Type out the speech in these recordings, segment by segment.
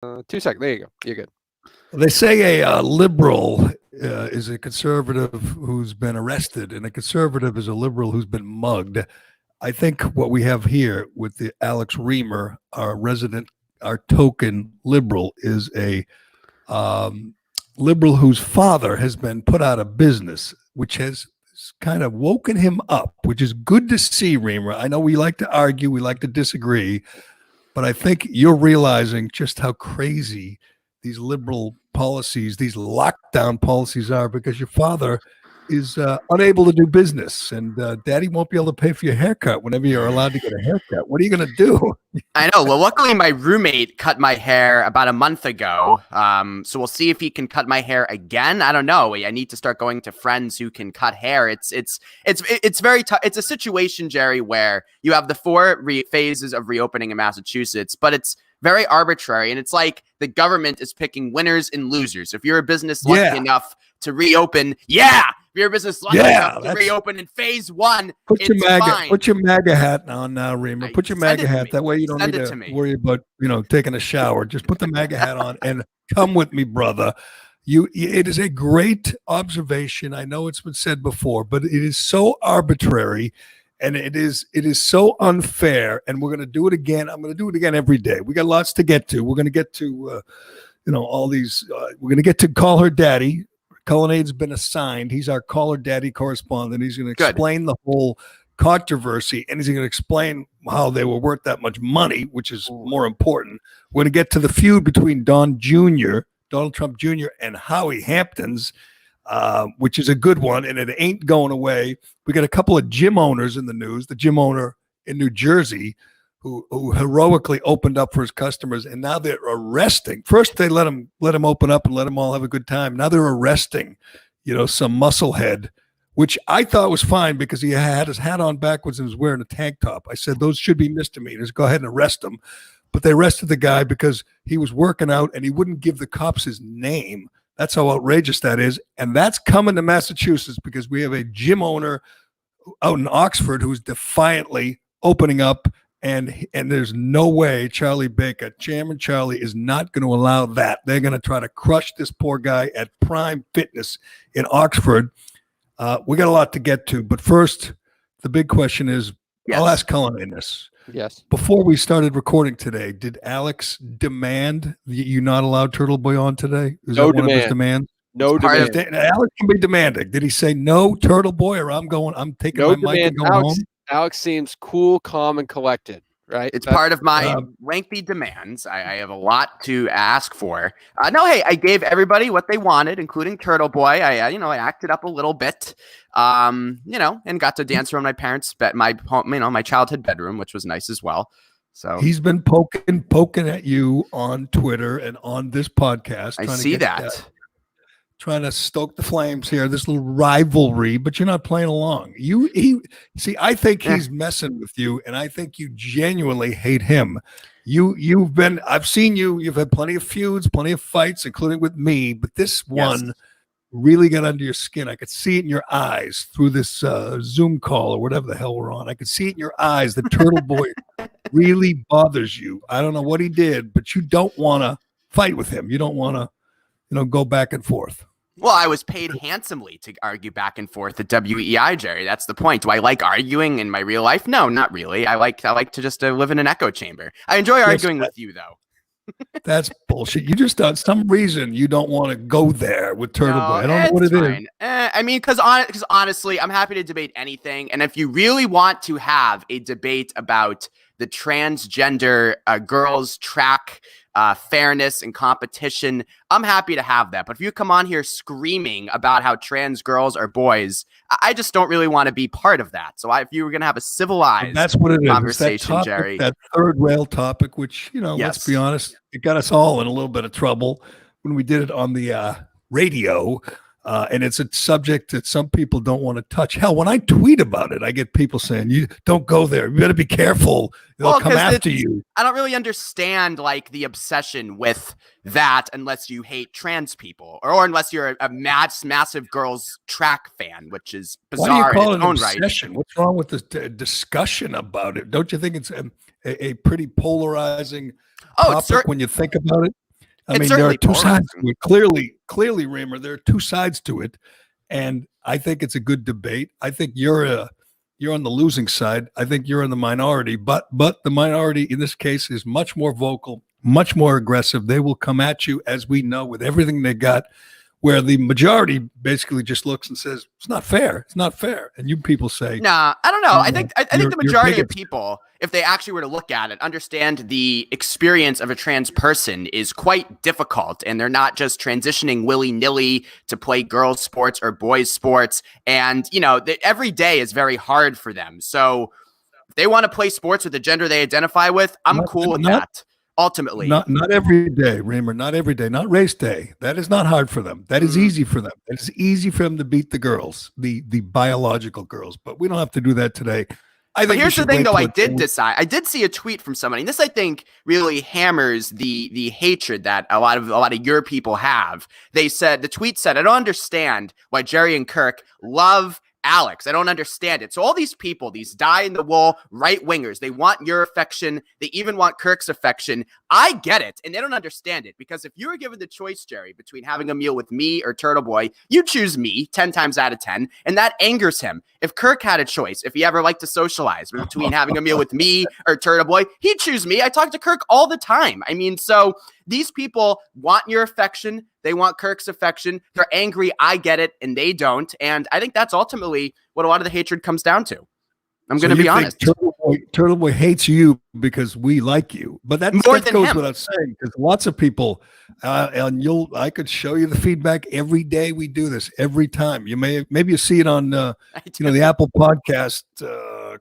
2 seconds. There you go. You're good. They say a liberal is a conservative who's been arrested, and a conservative is a liberal who's been mugged. I think what we have here with the Alex Reimer, our token liberal, is a liberal whose father has been put out of business, which has kind of woken him up, which is good to see, Reimer. I know we like to argue, we like to disagree, but I think you're realizing just how crazy these liberal policies, these lockdown policies are, because your father is unable to do business, and daddy won't be able to pay for your haircut whenever you're allowed to get a haircut. What are you going to do? I know. Well, luckily my roommate cut my hair about a month ago. So we'll see if he can cut my hair again. I don't know. I need to start going to friends who can cut hair. It's very tough. It's a situation, Gerry, where you have the four phases of reopening in Massachusetts, but it's very arbitrary. And it's like the government is picking winners and losers. If you're a business lucky enough to reopen, if you're a business lucky enough to reopen in phase one, put your MAGA hat on now, Reimer. Put your MAGA hat. That way you don't need to worry about, taking a shower. Just put the MAGA hat on and come with me, brother. It is a great observation. I know it's been said before, but it is so arbitrary. And it is so unfair, and we're going to do it again. I'm going to do it again every day. We got lots to get to. We're going to get to, all these. We're going to get to Call Her Daddy. Cullinade's been assigned. He's our Call Her Daddy correspondent. He's going to explain the whole controversy, and he's going to explain how they were worth that much money, which is more important. We're going to get to the feud between Donald Trump Jr., and Howie Hamptons, which is a good one, and it ain't going away. We got a couple of gym owners in the news. The gym owner in New Jersey who heroically opened up for his customers, and now they're arresting. First, they let him open up and let them all have a good time. Now they're arresting, some musclehead, which I thought was fine because he had his hat on backwards and was wearing a tank top. I said, those should be misdemeanors. Go ahead and arrest him. But they arrested the guy because he was working out and he wouldn't give the cops his name. That's how outrageous that is. And that's coming to Massachusetts because we have a gym owner out in Oxford who's defiantly opening up, and there's no way Charlie Baker, Chairman Charlie, is not going to allow that. They're going to try to crush this poor guy at Prime Fitness in Oxford. We got a lot to get to, but first, the big question is, I'll ask Cullen this. Yes. Before we started recording today, did Alex demand that you not allow Turtle Boy on today? Is that one of his demands? No demand. Alex can be demanding. Did he say no, Turtle Boy, or I'm taking my mic and going home? Alex seems cool, calm, and collected. Right. It's part of my lengthy demands. I have a lot to ask for. I gave everybody what they wanted, including Turtle Boy. I acted up a little bit, and got to dance around my parents' bed, my home, my childhood bedroom, which was nice as well. So he's been poking at you on Twitter and on this podcast. I see that. Trying to stoke the flames here, this little rivalry, but you're not playing along. I think he's messing with you, and I think you genuinely hate him. I've seen you've had plenty of feuds, plenty of fights, including with me, but this one really got under your skin. I could see it in your eyes through this Zoom call or whatever the hell we're on. I could see it in your eyes. The Turtle Boy really bothers you. I don't know what he did, but you don't want to fight with him. You don't want to go back and forth. Well, I was paid handsomely to argue back and forth at WEI, Gerry. That's the point. Do I like arguing in my real life? No, not really. I like to just live in an echo chamber. I enjoy arguing with you, though. That's bullshit. You just, for some reason, you don't want to go there with Turtle Boy. I don't know what it is. Because honestly, I'm happy to debate anything. And if you really want to have a debate about the transgender girls track fairness and competition, I'm happy to have that. But if you come on here screaming about how trans girls are boys, I just don't really want to be part of that. So if you were going to have a civilized conversation, Gerry, that third rail topic, which, let's be honest, it got us all in a little bit of trouble when we did it on the radio. And it's a subject that some people don't want to touch. Hell, when I tweet about it, I get people saying, you don't go there. You better be careful. They'll come after you. I don't really understand the obsession with that unless you hate trans people or unless you're a massive girls track fan, which is bizarre in its own right. What's wrong with this discussion about it? Don't you think it's a pretty polarizing topic when you think about it? I mean, there are two sides to it. Clearly, Reimer, there are two sides to it. And I think it's a good debate. I think you're on the losing side. I think you're in the minority, but the minority in this case is much more vocal, much more aggressive. They will come at you, as we know, with everything they got, where the majority basically just looks and says, it's not fair. It's not fair. And you people say, nah, I don't know. I think the majority of people, if they actually were to look at it, understand the experience of a trans person is quite difficult. And they're not just transitioning willy-nilly to play girls' sports or boys' sports. And, every day is very hard for them. So if they want to play sports with the gender they identify with, I'm cool with that. Ultimately, not every day, Reimer, not every day, not race day. That is not hard for them. That is easy for them. It is easy for them to beat the girls, the biological girls. But we don't have to do that today. But here's the thing, though. I did see a tweet from somebody, and this I think really hammers the hatred that a lot of your people have. The tweet said, "I don't understand why Gerry and Kirk love Alex. I don't understand it." So all these people, these dyed-in-the-wool right-wingers, they want your affection. They even want Kirk's affection. I get it, and they don't understand it, because if you were given the choice, Gerry, between having a meal with me or Turtle Boy, you choose me 10 times out of 10, and that angers him. If Kirk had a choice, if he ever liked to socialize between having a meal with me or Turtle Boy, he'd choose me. I talk to Kirk all the time. I mean, so these people want your affection. They want Kirk's affection. They're angry. I get it, and they don't. And I think that's ultimately what a lot of the hatred comes down to. I'm going to be honest. Turtle Boy hates you because we like you, but that goes without saying, because lots of people, and I could show you the feedback every day. We do this every time. Maybe you see it on the Apple Podcast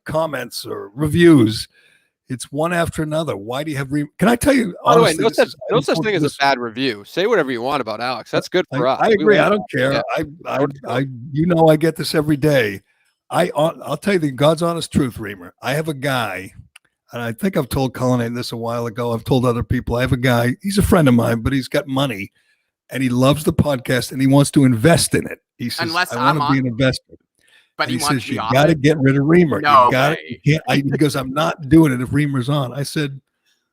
comments or reviews. It's one after another. Why do you have? Can I tell you? By the way, no such thing as a bad review. Say whatever you want about Alex. That's good for us. I agree. I don't care. Yeah. I get this every day. I'll tell you the God's honest truth, Reimer. I have a guy, and I think I've told Callahan this a while ago. I've told other people. I have a guy. He's a friend of mine, but he's got money, and he loves the podcast, and he wants to invest in it. He says, "I want to be an investor." But he says, you got to get rid of Reimer. He goes, I'm not doing it if Reimer's on. I said,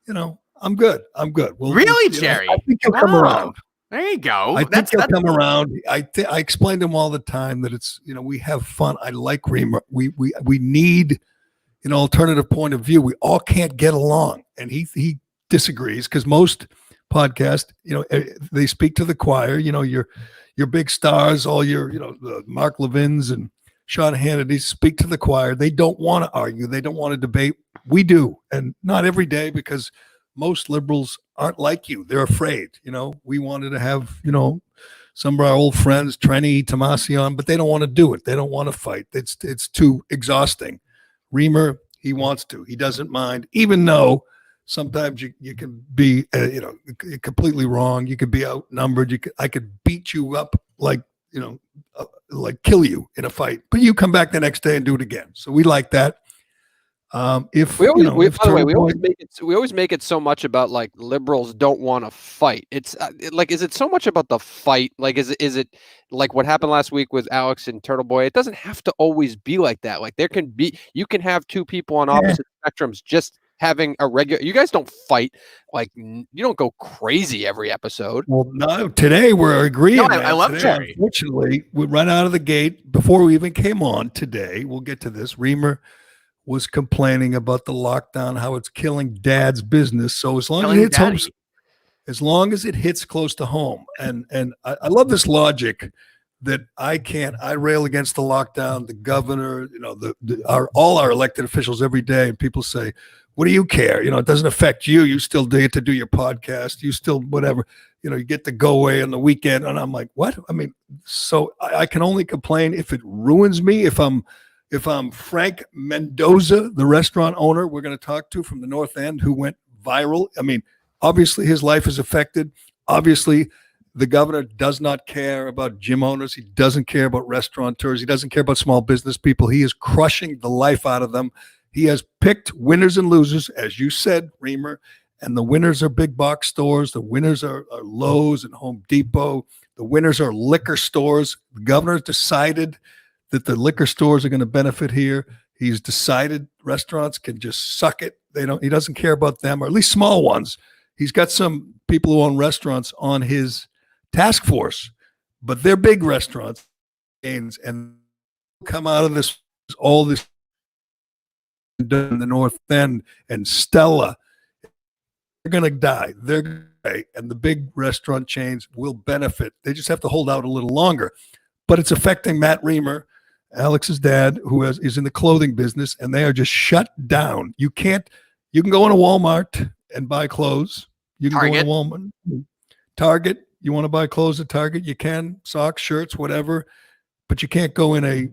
I'm good. Well, really, Gerry? I think he'll come around. There you go. I think he'll come around. I explain to him all the time that it's, we have fun. I like Reimer. We need an alternative point of view. We all can't get along. And he disagrees, because most podcasts, they speak to the choir, your big stars, all your, the Mark Levins and Sean Hannity speak to the choir. They don't want to argue. They don't want to debate. We do. And not every day, because most liberals aren't like you. They're afraid. We wanted to have, some of our old friends, Trenny, Tomasi on, but they don't want to do it. They don't want to fight. It's too exhausting. Reimer, he wants to. He doesn't mind, even though sometimes you can be, completely wrong. You could be outnumbered. I could beat you up like kill you in a fight, but you come back the next day and do it again. So we like that. We always make it so much about like liberals don't want to fight. It's is it so much about the fight? Like, is it like what happened last week with Alex and Turtle Boy? It doesn't have to always be like that. Like you can have two people on opposite spectrums just having a regular. You guys don't fight, like you don't go crazy every episode. Well, no, today we're agreeing. No, I love Gerry. Unfortunately, we run out of the gate before we even came on today. We'll get to this. Reimer was complaining about the lockdown, how it's killing Dad's business. So as long as it hits close to home, and I love this logic that I rail against the lockdown, the governor, all our elected officials every day, and people say, what do you care? It doesn't affect you. You still get to do your podcast. You still, whatever, you get to go away on the weekend. And I'm like, what? I mean, so I can only complain if it ruins me. If I'm Frank Mendoza, the restaurant owner we're going to talk to from the North End, who went viral. I mean, obviously his life is affected. Obviously, the governor does not care about gym owners. He doesn't care about restaurateurs. He doesn't care about small business people. He is crushing the life out of them. He has picked winners and losers, as you said, Reimer, and the winners are big box stores. The winners are Lowe's and Home Depot. The winners are liquor stores. The governor decided that the liquor stores are going to benefit here. He's decided restaurants can just suck it. He doesn't care about them, or at least small ones. He's got some people who own restaurants on his task force, but they're big restaurants, and come out of this all this in the North End and Stella. They're going to die. They're going to die, and the big restaurant chains will benefit. They just have to hold out a little longer. But it's affecting Matt Reimer, Alex's dad, who is in the clothing business, and they are just shut down. You can go in a Walmart and buy clothes. You can Target. go in a Walmart. Target. You want to buy clothes at Target? You can. Socks, shirts, whatever. But you can't go in a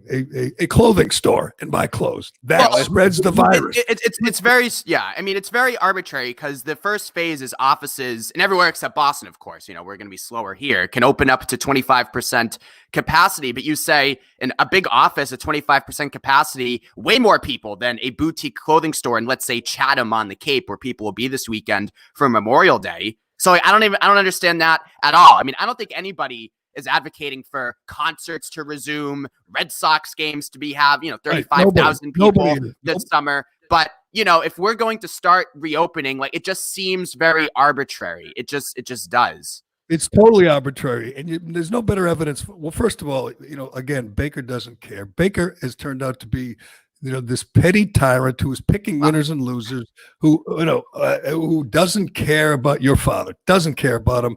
clothing store and buy clothes. That spreads the virus. It's very, yeah. I mean, it's very arbitrary because the first phase is offices, and everywhere except Boston, of course, we're going to be slower here, can open up to 25% capacity. But you say in a big office at 25% capacity, way more people than a boutique clothing store in, let's say, Chatham on the Cape, where people will be this weekend for Memorial Day. So I don't understand that at all. I mean, I don't think anybody is advocating for concerts to resume, Red Sox games to be 35,000 people this summer. But, if we're going to start reopening, it just seems very arbitrary. It just does. It's totally arbitrary. And there's no better evidence. Well, first of all, again, Baker doesn't care. Baker has turned out to be, this petty tyrant who is picking winners and losers, who doesn't care about your father, doesn't care about him.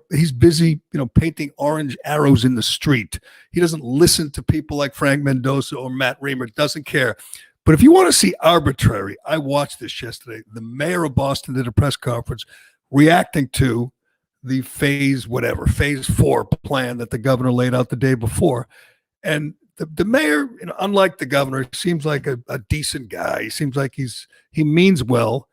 He's busy, painting orange arrows in the street. He doesn't listen to people like Frank Mendoza or Matt Reimer, doesn't care. But if you want to see arbitrary, I watched this yesterday. The mayor of Boston did a press conference reacting to the phase 4 plan that the governor laid out the day before. And the mayor, unlike the governor, seems like a decent guy. He seems like he means well.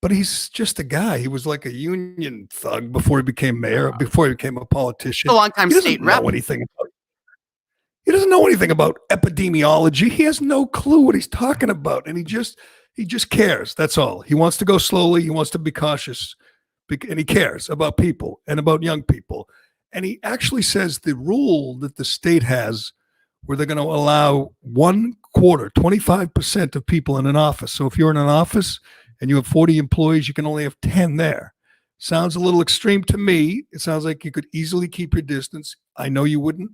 But he's just a guy. He was like a union thug before he became mayor, before he became a politician. A long-time state rep. He doesn't know anything about epidemiology. He has no clue what he's talking about, and he just cares. That's all. He wants to go slowly. He wants to be cautious, and he cares about people and about young people. And he actually says the rule that the state has, where they're going to allow 25% of people in an office. So if you're in an office and you have 40 employees, you can only have 10 there. Sounds a little extreme to me. It sounds like you could easily keep your distance. I know you wouldn't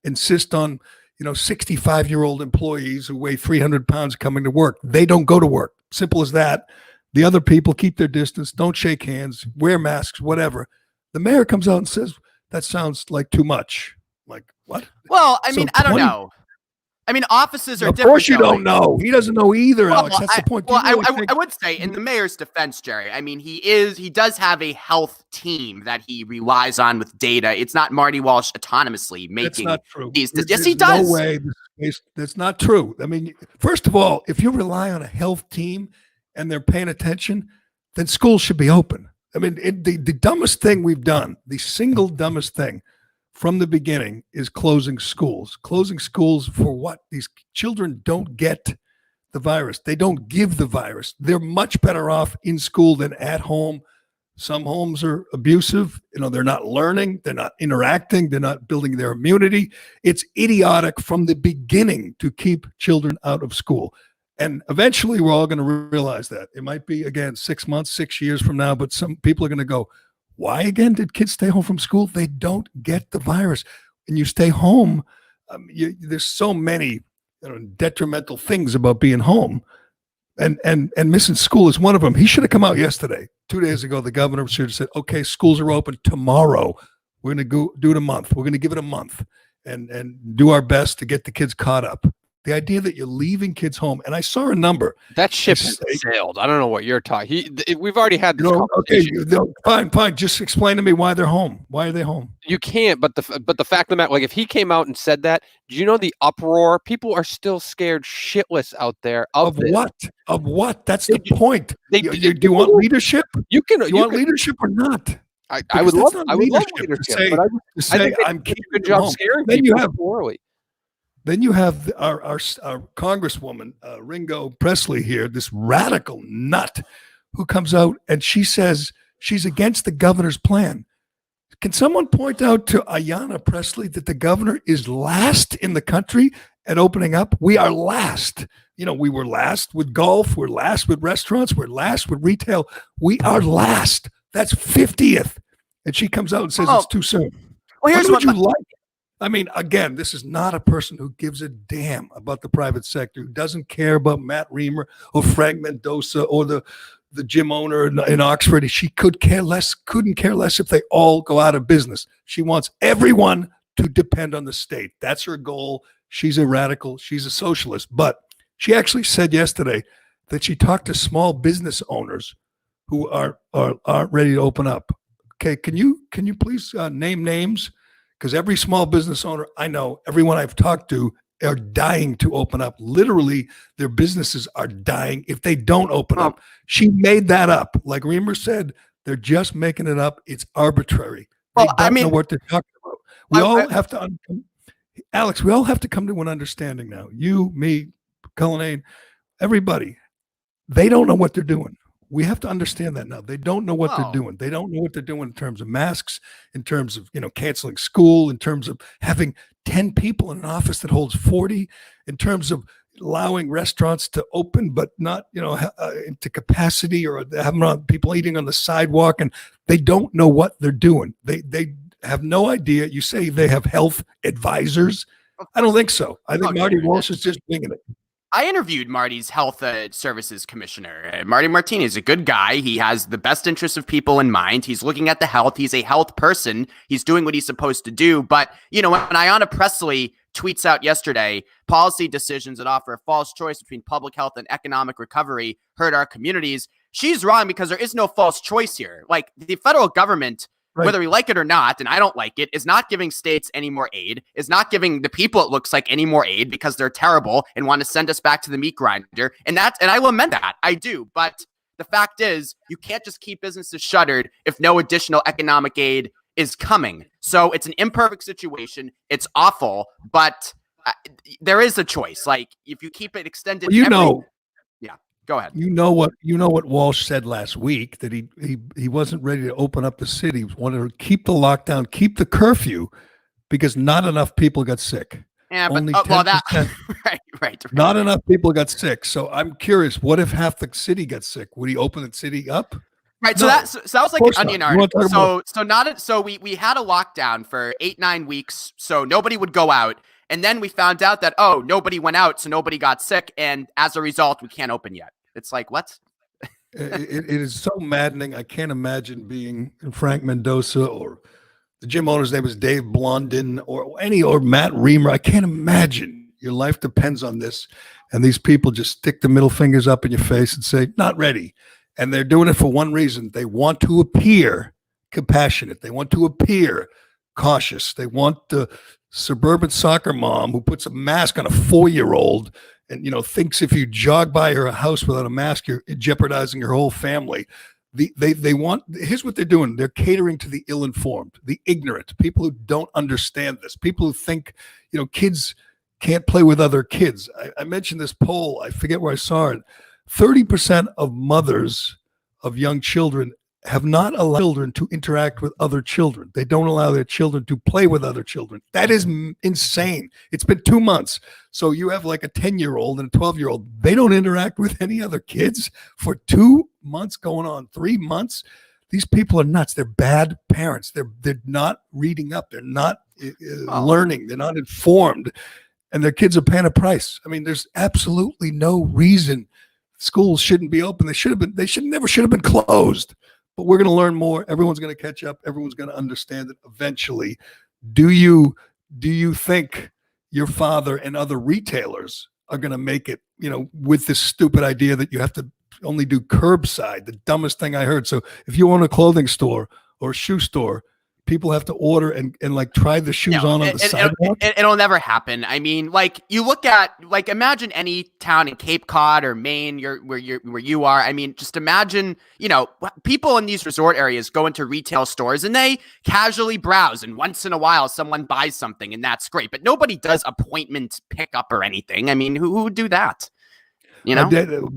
insist on, 65-year-old employees who weigh 300 pounds coming to work. They don't go to work. Simple as that. The other people keep their distance, don't shake hands, wear masks, whatever. The mayor comes out and says, that sounds like too much. Like, what? Well, I mean, I don't know. I mean, offices are different. Of course you don't know. He doesn't know either, Alex. That's the point. Well, I would say in the mayor's defense, Gerry, I mean, he does have a health team that he relies on with data. It's not Marty Walsh autonomously making these. Yes, he does. No way. That's not true. I mean, first of all, if you rely on a health team and they're paying attention, then schools should be open. I mean, the dumbest thing we've done, the single dumbest thing from the beginning, is closing schools. Closing schools for what? These children don't get the virus. They don't give the virus. They're much better off in school than at home. Some homes are abusive. They're not learning. They're not interacting. They're not building their immunity. It's idiotic from the beginning to keep children out of school. And eventually we're all going to realize that. It might be, again, 6 months, 6 years from now, but some people are going to go, why again did kids stay home from school? They don't get the virus. And you stay home, there's so many detrimental things about being home. And missing school is one of them. He should have come out yesterday. 2 days ago, the governor should have said, okay, schools are open tomorrow. We're going to do it a month. We're going to give it a month and do our best to get the kids caught up. The idea that you're leaving kids home, and I saw a number. That ship has sailed. I don't know what you're talking. We've already had this conversation. Okay, fine. Just explain to me why they're home. Why are they home? You can't. But the fact of the matter, like if he came out and said that, do you know the uproar? People are still scared shitless out there. Of what? Of what? That's the point. Do you want leadership? You want leadership or not? I would love leadership. To say I'm keeping a good job scaring people. Then you have our Congresswoman, Ringo Presley here, this radical nut who comes out and she says she's against the governor's plan. Can someone point out to Ayanna Presley that the governor is last in the country at opening up? We are last. We were last with golf. We're last with restaurants. We're last with retail. We are last. That's 50th. And she comes out and says it's too soon. Well, here's what would you like? I mean, again, this is not a person who gives a damn about the private sector, who doesn't care about Matt Reimer or Frank Mendoza or the gym owner in Oxford. She couldn't care less if they all go out of business. She wants everyone to depend on the state. That's her goal. She's a radical. She's a socialist. But she actually said yesterday that she talked to small business owners who aren't ready to open up. Okay, can you please name names? Because every small business owner I know, everyone I've talked to, are dying to open up. Literally, their businesses are dying if they don't open up. She made that up. Like Reimer said, they're just making it up. It's arbitrary. They don't know what they're talking about. We all have to, Alex, we all have to come to an understanding now. You, me, Callahan, everybody. They don't know what they're doing. We have to understand that now. They don't know what they're doing. They don't know what they're doing in terms of masks, in terms of, canceling school, in terms of having 10 people in an office that holds 40, in terms of allowing restaurants to open, but not, into capacity, or having people eating on the sidewalk. And they don't know what they're doing. They have no idea. You say they have health advisors. I don't think so. I think Marty Walsh is just winging it. I interviewed Marty's health services commissioner. Marty Martinez is a good guy. He has the best interests of people in mind. He's looking at the health. He's a health person. He's doing what he's supposed to do. But, when Ayanna Pressley tweets out yesterday, policy decisions that offer a false choice between public health and economic recovery hurt our communities, she's wrong, because there is no false choice here. Like, the federal government, whether we like it or not, and I don't like it, is not giving states any more aid, is not giving the people, it looks like, any more aid, because they're terrible and want to send us back to the meat grinder. And I lament that. I do. But the fact is, you can't just keep businesses shuttered if no additional economic aid is coming. So it's an imperfect situation. It's awful, but there is a choice. Like, if you keep it extended, yeah. Go ahead. You know what Walsh said last week, that he wasn't ready to open up the city. He wanted to keep the lockdown, keep the curfew, because not enough people got sick. Yeah, Only but right. Not enough people got sick. So I'm curious, what if half the city got sick? Would he open the city up? Right. So that sounds like an onion article. So we had a lockdown for 8-9 weeks, so nobody would go out. And then we found out that, nobody went out, so nobody got sick. And as a result, we can't open yet. It's like, what? It is so maddening. I can't imagine being Frank Mendoza, or the gym owner's name is Dave Blondin, or Matt Reimer. I can't imagine your life depends on this. And these people just stick the middle fingers up in your face and say, not ready. And they're doing it for one reason. They want to appear compassionate. They want to appear cautious. They want the suburban soccer mom who puts a mask on a 4-year-old and thinks if you jog by her house without a mask, you're jeopardizing your whole family. Here's what they're doing. They're catering to the ill-informed, the ignorant, people who don't understand this, people who think kids can't play with other kids. I mentioned this poll, I forget where I saw it. 30% of mothers of young children have not allowed children to interact with other children. They don't allow their children to play with other children. That is insane. It's been 2 months. So you have like a 10-year-old and a 12-year-old. They don't interact with any other kids for 2 months, going on 3 months. These people are nuts. They're bad parents. They're not reading up. They're not learning. They're not informed. And their kids are paying a price. I mean, there's absolutely no reason schools shouldn't be open. They never should have been closed. But we're going to learn more. Everyone's going to catch up. Everyone's going to understand it eventually. Do you think your father and other retailers are going to make it, with this stupid idea that you have to only do curbside? The dumbest thing I heard. So if you own a clothing store or a shoe store, people have to order and like try the shoes on the sidewalk? It'll never happen. I mean, like, you look at, like, imagine any town in Cape Cod or Maine, where you are. I mean, just imagine, people in these resort areas go into retail stores and they casually browse, and once in a while someone buys something, and that's great. But nobody does appointment pickup or anything. I mean, who would do that? The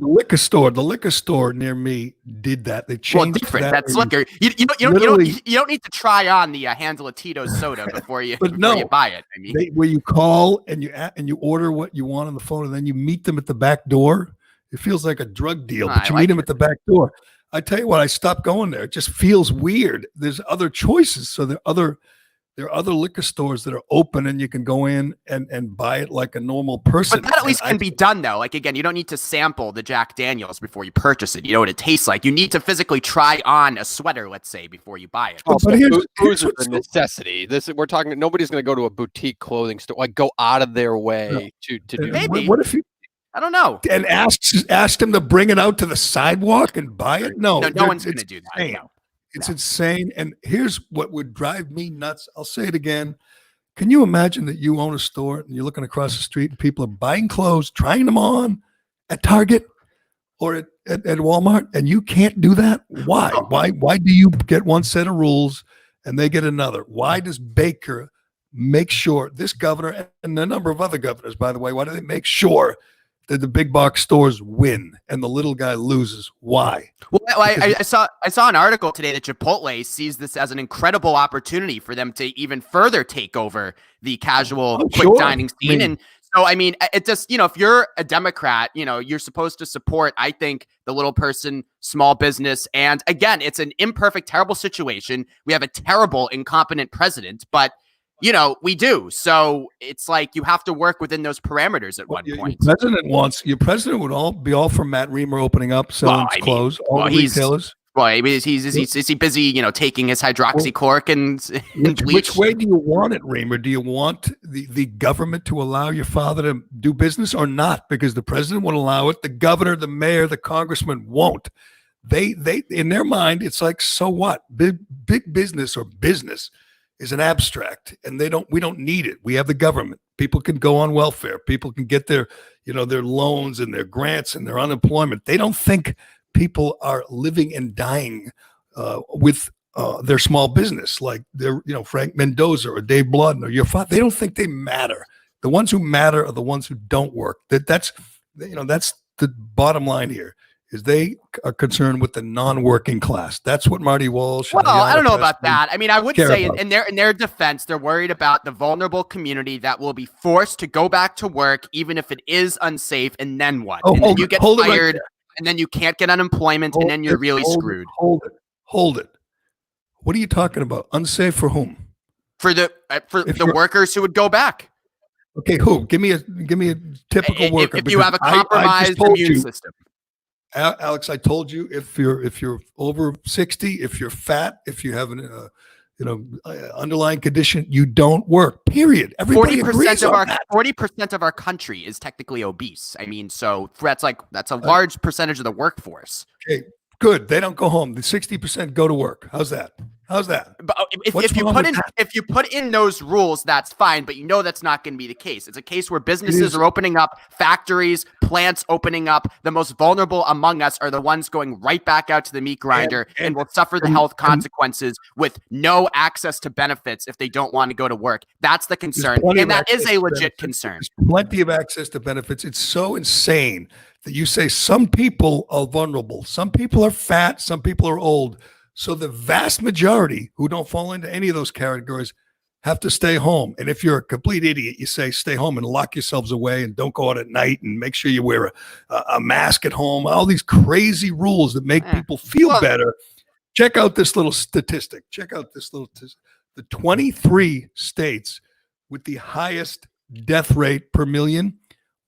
liquor store near me did that. They changed different. That. That's liquor. You don't need to try on the handle of Tito's soda before you buy it. I mean, where you call and you order what you want on the phone, and then you meet them at the back door. It feels like a drug deal, but you meet them at the back door. I tell you what, I stopped going there. It just feels weird. There's other choices. So there are other liquor stores that are open and you can go in and buy it like a normal person. But that at least can be done, though. Like, again, you don't need to sample the Jack Daniels before you purchase it. You know what it tastes like. You need to physically try on a sweater, let's say, before you buy it. But here's a necessity. We're talking. Nobody's going to go to a boutique clothing store, like go out of their way to do. Maybe. What if you? I don't know. And ask them to bring it out to the sidewalk and buy it? No one's going to do that. No. It's insane. And here's what would drive me nuts. I'll say it again. Can you imagine that you own a store and you're looking across the street and people are buying clothes, trying them on at Target or at Walmart, and you can't do that? Why? Why do you get one set of rules and they get another? Why does Baker make sure, this governor and a number of other governors, by the way, why do they make sure that the big box stores win and the little guy loses? Why? Well, I saw an article today that Chipotle sees this as an incredible opportunity for them to even further take over the casual quick dining scene. And so, I mean, it just, if you're a Democrat, you're supposed to support, I think, the little person, small business. And again, it's an imperfect, terrible situation. We have a terrible, incompetent president, but we do. So it's like you have to work within those parameters at one point. Your president would be all for Matt Reimer opening up, selling clothes, all the retailers. Well, is he busy, taking his hydroxychloroquine and bleach? Which way do you want it, Reimer? Do you want the government to allow your father to do business or not? Because the president won't allow it. The governor, the mayor, the congressman won't. They in their mind, it's like, so what? Big business or business is an abstract, and we don't need it. We have the government. People can go on welfare. People can get their loans and their grants and their unemployment. They don't think people are living and dying with their small business, like they're, Frank Mendoza or Dave Blodden or your father. They don't think they matter. The ones who matter are the ones who don't work. That's the bottom line here. Is they are concerned with the non-working class. That's what Marty Walsh. Well, I don't know about that. I mean, I would say in their defense, they're worried about the vulnerable community that will be forced to go back to work, even if it is unsafe. And then what? And then you get fired, and then you can't get unemployment, and then you're really screwed. Hold it. What are you talking about? Unsafe for whom? For the workers who would go back. Okay, who? Give me a typical worker. If you have a compromised immune system. Alex, I told you, if you're over 60, if you're fat, if you have an underlying condition, you don't work. Period. Everybody 40% of our country is technically obese. I mean, so that's a large percentage of the workforce. Okay, good. They don't go home. The 60% go to work. How's that? But if you put in those rules, that's fine. But that's not going to be the case. It's a case where businesses are opening up, factories, plants opening up. The most vulnerable among us are the ones going right back out to the meat grinder and will suffer the health consequences with no access to benefits if they don't want to go to work. That's the concern, and that is a legit concern. There's plenty of access to benefits. It's so insane that you say some people are vulnerable, some people are fat, some people are old. So the vast majority who don't fall into any of those categories have to stay home. And if you're a complete idiot, you say stay home and lock yourselves away and don't go out at night and make sure you wear a mask at home. All these crazy rules that make people feel better. Check out this little statistic. The 23 states with the highest death rate per million,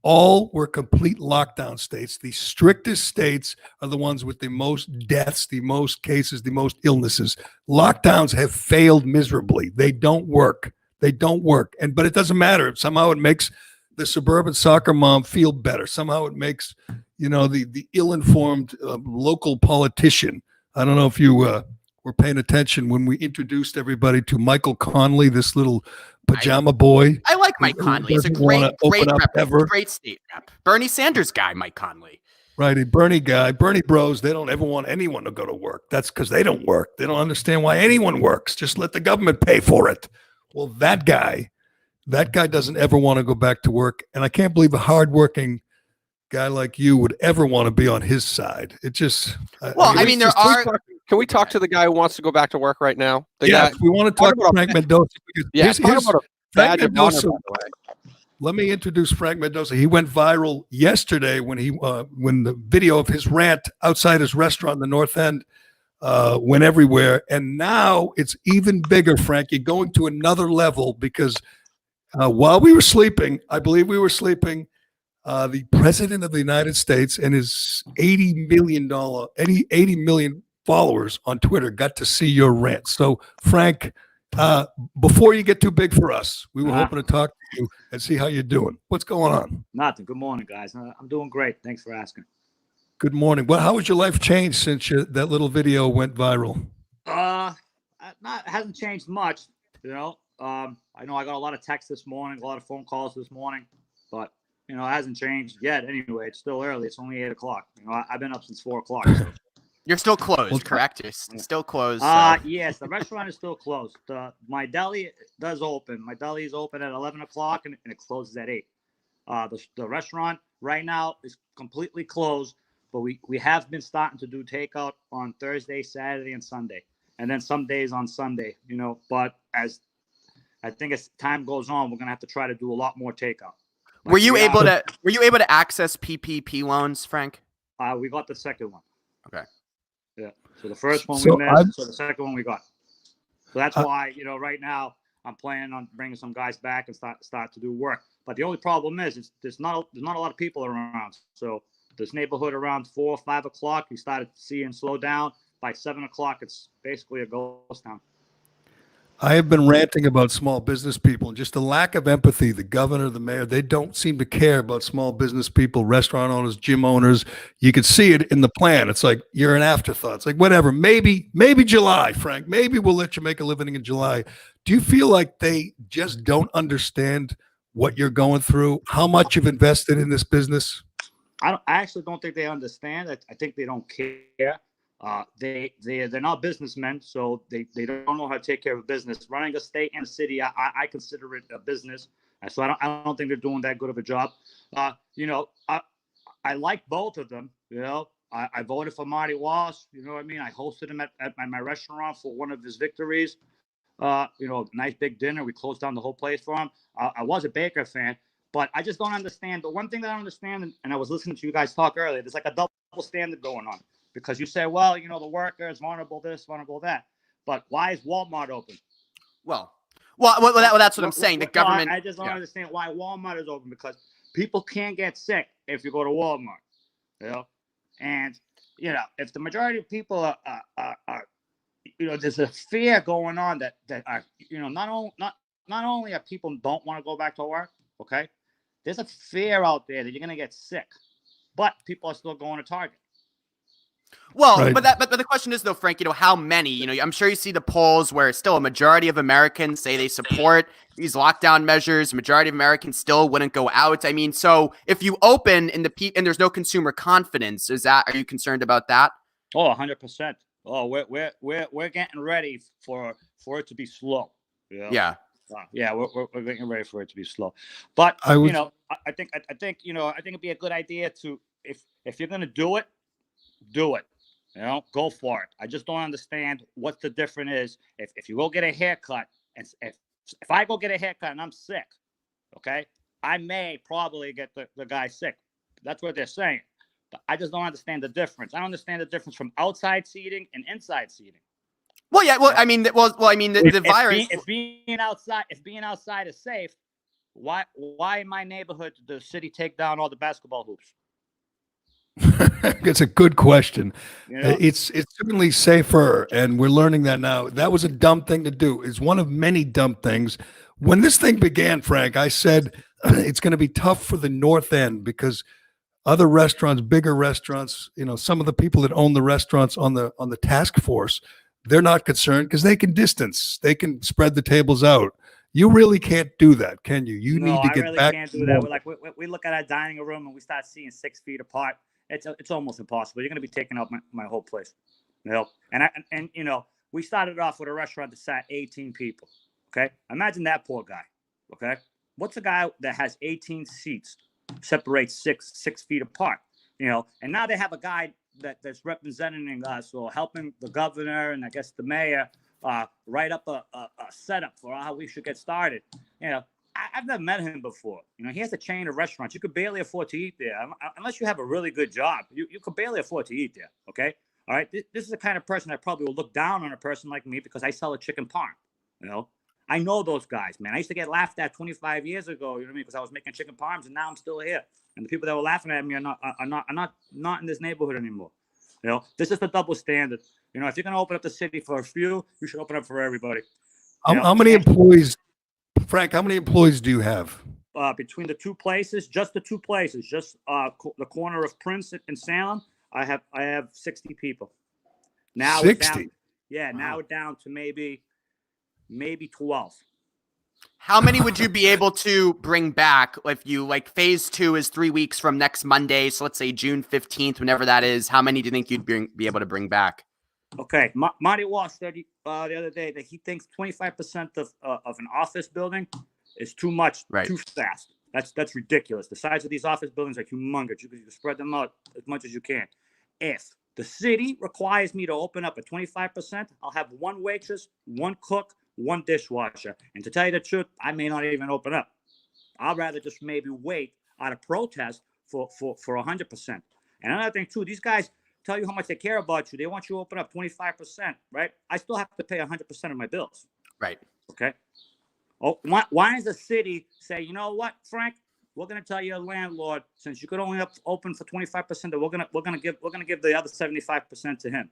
all were complete lockdown states. The strictest states are the ones with the most deaths, the most cases, the most illnesses. Lockdowns have failed miserably. They don't work. But it doesn't matter. Somehow it makes the suburban soccer mom feel better. Somehow it makes, the ill-informed local politician. I don't know if you were paying attention when we introduced everybody to Michael Conley, this little pajama boy. I like Mike Conley. He's a great state rep. Bernie Sanders guy, Mike Conley. Right, a Bernie guy. Bernie bros, they don't ever want anyone to go to work. That's because they don't work. They don't understand why anyone works. Just let the government pay for it. Well, that guy doesn't ever want to go back to work. And I can't believe a hardworking guy like you would ever want to be on his side. It just... Can we talk to the guy who wants to go back to work right now? We want to talk about Frank Mendoza. Talk about a badge of honor, by the way. let me introduce Frank Mendoza. He went viral yesterday when the video of his rant outside his restaurant in the North End went everywhere. And now it's even bigger, Frank. You're going to another level because while we were sleeping, I believe we were sleeping, the president of the United States and his $80 million followers on Twitter got to see your rant. So, Frank, before you get too big for us, we were hoping to talk to you and see how you're doing. What's going on? Nothing. Good morning, guys. I'm doing great. Thanks for asking. Good morning. Well, how has your life changed since that little video went viral? It hasn't changed much. I know I got a lot of texts this morning, a lot of phone calls this morning, but it hasn't changed yet. Anyway, it's still early. It's only 8 o'clock. I've been up since 4 o'clock. So. You're still closed, correct? You're still closed. Yes, the restaurant is still closed. My deli does open. My deli is open at 11 o'clock and it closes at 8. The restaurant right now is completely closed, but we have been starting to do takeout on Thursday, Saturday, and Sunday, and then some days on Sunday. But as I think as time goes on, we're gonna have to try to do a lot more takeout. Were you able to access PPP loans, Frank? We got the second one. Okay. Yeah. So the first one we missed. So the second one we got. So that's why right now I'm planning on bringing some guys back and start to do work. But the only problem is there's not a lot of people around. So this neighborhood around 4 or 5 o'clock, we started seeing slow down. By 7 o'clock, it's basically a ghost town. I have been ranting about small business people and just the lack of empathy. The governor, the mayor, they don't seem to care about small business people, restaurant owners, gym owners. You can see it in the plan. It's like you're an afterthought. It's like, whatever, maybe July, Frank. Maybe we'll let you make a living in July. Do you feel like they just don't understand what you're going through, how much you've invested in this business? I actually don't think they understand. I think they don't care. They're not businessmen, so they don't know how to take care of a business. Running a state and a city, I consider it a business. So I don't think they're doing that good of a job. I like both of them. I voted for Marty Walsh. You know what I mean? I hosted him at my restaurant for one of his victories. Nice big dinner. We closed down the whole place for him. I was a Baker fan, but I just don't understand. The one thing that I don't understand, and I was listening to you guys talk earlier, there's like a double standard going on. Because you say, well, the workers, vulnerable this, vulnerable that. But why is Walmart open? Well, that's what I'm saying. The government. I just don't understand why Walmart is open, because people can't get sick if you go to Walmart. And if the majority of people are there's a fear going on that are not only are people don't want to go back to work. Okay, there's a fear out there that you're gonna get sick, but people are still going to Target. Well, right. but the question is though, Frank, how many? I'm sure you see the polls where still a majority of Americans say they support these lockdown measures. Majority of Americans still wouldn't go out. I mean, so if you open and there's no consumer confidence, are you concerned about that? Oh, 100%. Oh, we're getting ready for it to be slow. Yeah. Yeah, we're getting ready for it to be slow. But I think it'd be a good idea to if you're gonna do it. Do it. Go for it. I just don't understand what the difference is. If you go get a haircut, and if I go get a haircut and I'm sick, okay, I may probably get the guy sick. That's what they're saying. But I just don't understand the difference. I don't understand the difference from outside seating and inside seating. Well, yeah. Well, I mean, the virus. If being outside is safe, why in my neighborhood did the city take down all the basketball hoops? It's a good question. It's certainly safer, and we're learning that now. That was a dumb thing to do. It's one of many dumb things. When this thing began, Frank, I said it's going to be tough for the North End because other restaurants, bigger restaurants, some of the people that own the restaurants on the task force, they're not concerned because they can distance, they can spread the tables out. You really can't do that, can you? You need to get really back. Can't do that. We look at our dining room and we start seeing 6 feet apart. It's almost impossible. You're going to be taking up my whole place. And we started off with a restaurant that sat 18 people. Okay, imagine that poor guy. Okay, what's a guy that has 18 seats separates 6 feet apart? And now they have a guy that's representing us or helping the governor and I guess the mayor write up a setup for how we should get started. I've never met him before. You know, he has a chain of restaurants. You could barely afford to eat there unless you have a really good job. You could barely afford to eat there. Okay, all right. This is the kind of person that probably will look down on a person like me because I sell a chicken parm. You know, I know those guys, man. I used to get laughed at 25 years ago. You know what I mean? Because I was making chicken parms, and now I'm still here. And the people that were laughing at me are not in this neighborhood anymore. You know, this is the double standard. You know, if you're gonna open up the city for a few, you should open up for everybody. How many employees, Frank? How many employees do you have? Between the two places, just the two places, just the corner of Prince and Salem, I have 60 people. Now 60. Now we're down to maybe 12. How many would you be able to bring back if you like phase 2 is 3 weeks from next Monday? So let's say June 15th, whenever that is. How many do you think you'd be able to bring back? Okay, Marty Walsh said the other day that he thinks 25% of an office building is too much, too fast. That's ridiculous. The size of these office buildings are humongous. You can spread them out as much as you can. If the city requires me to open up at 25%, I'll have one waitress, one cook, one dishwasher. And to tell you the truth, I may not even open up. I'd rather just maybe wait out of protest for 100%. And another thing too, these guys tell you how much they care about you. They want you to open up 25%, right? I still have to pay 100% of my bills. Right. Okay. Oh, why does the city say, you know what, Frank? We're gonna tell your landlord, since you could only open for 25%, that we're gonna give the other 75% to him.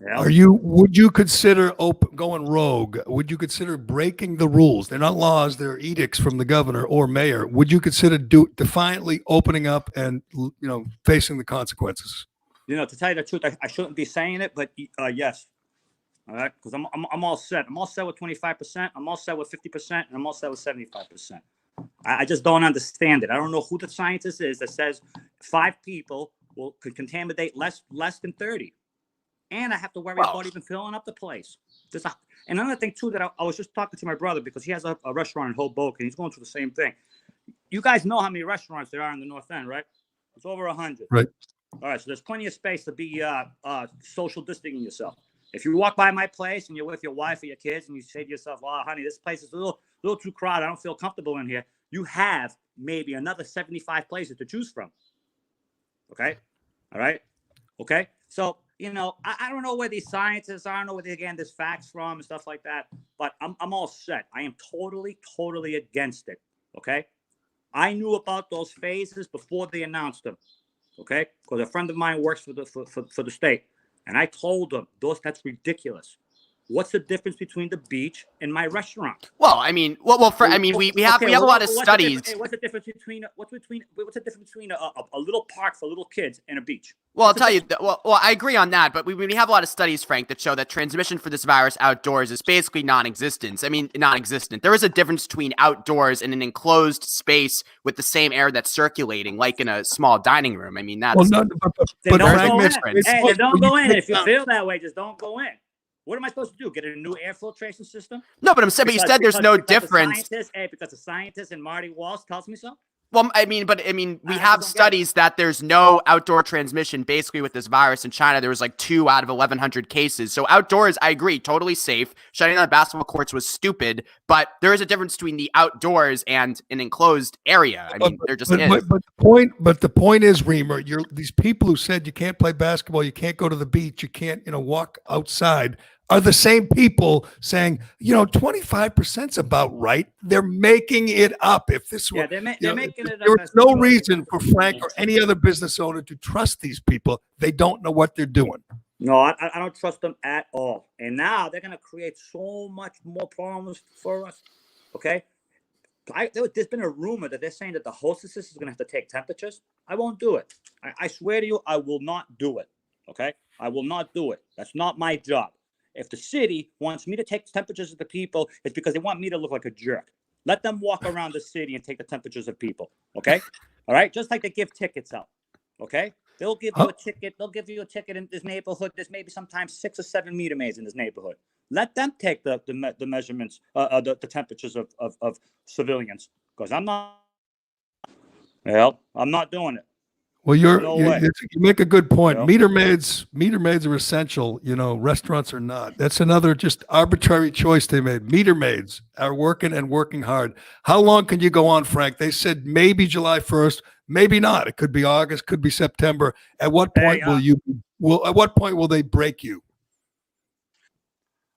Yeah. Would you consider going rogue? Would you consider breaking the rules? They're not laws, they're edicts from the governor or mayor. Would you consider defiantly opening up and facing the consequences? You know, to tell you the truth, I shouldn't be saying it, but yes. All right, because I'm all set. I'm all set with 25%. I'm all set with 50%, and I'm all set with 75%. I just don't understand it. I don't know who the scientist is that says 5 people could contaminate less than 30, and I have to worry about even filling up the place. And another thing too that I was just talking to my brother because he has a restaurant in Hoboken. He's going through the same thing. You guys know how many restaurants there are in the North End, right? It's over 100. Right. All right, so there's plenty of space to be social distancing yourself. If you walk by my place and you're with your wife or your kids and you say to yourself, "Oh, honey, this place is a little too crowded. I don't feel comfortable in here." You have maybe another 75 places to choose from. Okay, all right, okay. So I don't know where these scientists are. I don't know where they're getting this facts from and stuff like that. But I'm all set. I am totally against it. Okay, I knew about those phases before they announced them. Okay, because a friend of mine works for the state. And I told them, that's ridiculous. What's the difference between the beach and my restaurant? Well, I mean, we have a lot of studies. What's the difference between a little park for little kids and a beach? Well, I'll tell you. Well, I agree on that, but we have a lot of studies, Frank, that show that transmission for this virus outdoors is basically non-existent. I mean, non-existent. There is a difference between outdoors and an enclosed space with the same air that's circulating, like in a small dining room. I mean, that's. Well, don't go in. Hey, don't go in. If you feel that way, just don't go in. What am I supposed to do? Get a new air filtration system? No, but I'm saying, but you said there's no difference. Because a scientist and Marty Walsh tells me so. Well, I mean, we have studies that there's no outdoor transmission basically with this virus. In China, there was like 2 out of 1,100 cases. So outdoors, I agree, totally safe. Shutting down basketball courts was stupid, but there is a difference between the outdoors and an enclosed area. I mean, there just is. But the point is, Reimer, these people who said you can't play basketball, you can't go to the beach, you can't, walk outside, are the same people saying, 25% is about right. They're making it up. If this were, they're making it up. There's no reason for Frank or any other business owner to trust these people. They don't know what they're doing. No, I don't trust them at all. And now they're going to create so much more problems for us. Okay. There's been a rumor that they're saying that the hostesses is going to have to take temperatures. I won't do it. I swear to you, I will not do it. Okay. I will not do it. That's not my job. If the city wants me to take temperatures of the people, it's because they want me to look like a jerk. Let them walk around the city and take the temperatures of people. Okay? All right? Just like they give tickets out. Okay? They'll give you a ticket. They'll give you a ticket in this neighborhood. There's maybe sometimes 6 or 7 meter maids in this neighborhood. Let them take the measurements, the temperatures of civilians. Because I'm not doing it. Well, No way. you make a good point. Yeah. Meter maids are essential. Restaurants are not. That's another just arbitrary choice they made. Meter maids are working and working hard. How long can you go on, Frank? They said maybe July 1st, maybe not. It could be August, could be September. At what point At what point will they break you?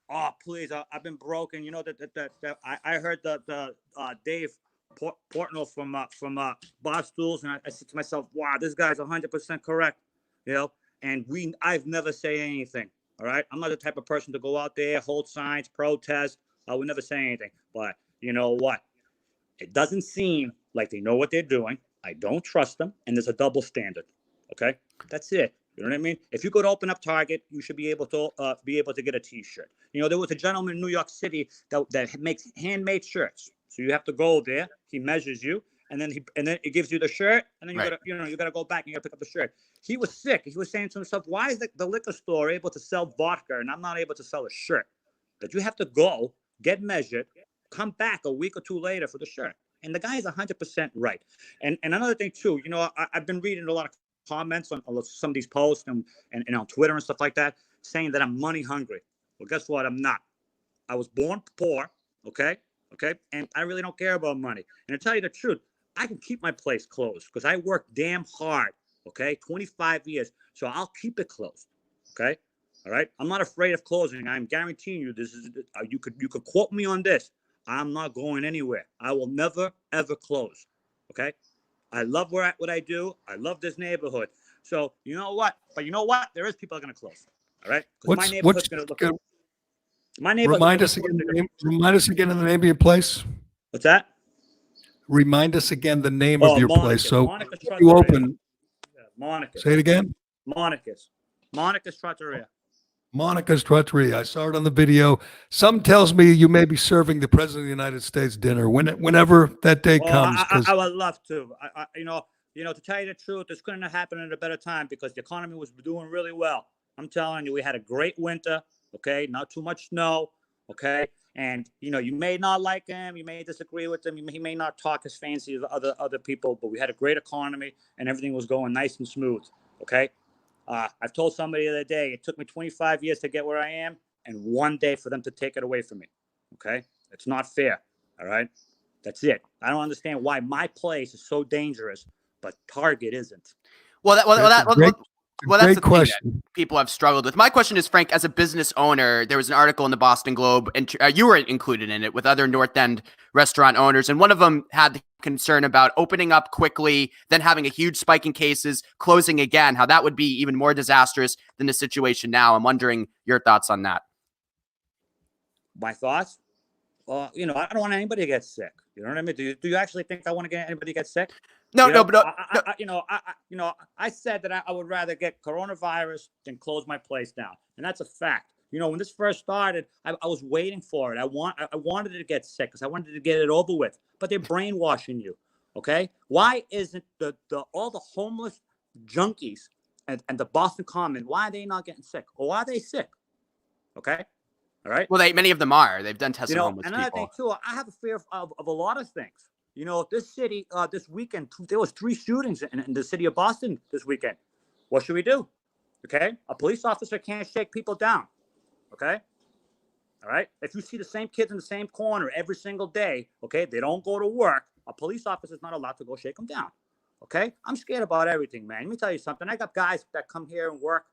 Oh, please! I've been broken. You know that I heard the Dave Portnoy from Barstools, and I said to myself, "Wow, this guy's 100% correct." And I've never say anything. All right, I'm not the type of person to go out there, hold signs, protest. I would never say anything. But you know what? It doesn't seem like they know what they're doing. I don't trust them, and there's a double standard. Okay, that's it. You know what I mean? If you could open up Target, you should be able to get a T-shirt. There was a gentleman in New York City that makes handmade shirts. So you have to go there. He measures you, and then it gives you the shirt, and then you gotta go back and you gotta pick up the shirt. He was sick. He was saying to himself, "Why is the liquor store able to sell vodka and I'm not able to sell a shirt?" That you have to go get measured, come back a week or two later for the shirt. And the guy is 100% right. And another thing too, I've been reading a lot of comments on some of these posts and on Twitter and stuff like that, saying that I'm money hungry. Well, guess what? I'm not. I was born poor, okay, and I really don't care about money. And to tell you the truth, I can keep my place closed because I work damn hard, okay, 25 years, so I'll keep it closed, okay, all right. I'm not afraid of closing. I'm guaranteeing you this is you could quote me on this. I'm not going anywhere. I will never ever close, okay. I love what I do. I love this neighborhood. So you know what? But you know what? There is people that are going to close. All right? Because my neighborhood's going to look. My neighborhood. Remind us again of the name of your place. What's that? Remind us again the name of your place. So Monica's you open. Monica. Say it again. Monica's Trattoria. Monica's Trattoria. I saw it on the video. Some tells me you may be serving the President of the United States dinner whenever that day comes. I would love to. To tell you the truth, this couldn't have happened at a better time because the economy was doing really well. I'm telling you, we had a great winter. Okay, not too much snow. Okay, and you may not like him, you may disagree with him, he may not talk as fancy as other people, but we had a great economy and everything was going nice and smooth. Okay. I've told somebody the other day, it took me 25 years to get where I am and one day for them to take it away from me. Okay? It's not fair. All right? That's it. I don't understand why my place is so dangerous, but Target isn't. That's the question thing that people have struggled with. My question is, Frank, as a business owner, there was an article in the Boston Globe, and you were included in it with other North End restaurant owners, and one of them had the concern about opening up quickly, then having a huge spike in cases, closing again, how that would be even more disastrous than the situation now. I'm wondering your thoughts on that. My thoughts? Well, I don't want anybody to get sick. You know what I mean? Do you actually think I want to get anybody to get sick? I said that I would rather get coronavirus than close my place down, and that's a fact. When this first started, I was waiting for it. I wanted to get sick because I wanted to get it over with. But they're brainwashing you. Okay, why isn't all the homeless junkies and the Boston Common? Why are they not getting sick, or why are they sick? Okay, all right. Well, many of them are. They've done tests on homeless people. Another thing too, I have a fear of a lot of things. This city, this weekend, there was 3 shootings in the city of Boston this weekend. What should we do? Okay? A police officer can't shake people down. Okay? All right? If you see the same kids in the same corner every single day, okay, they don't go to work, a police officer is not allowed to go shake them down. Okay? I'm scared about everything, man. Let me tell you something. I got guys that come here and work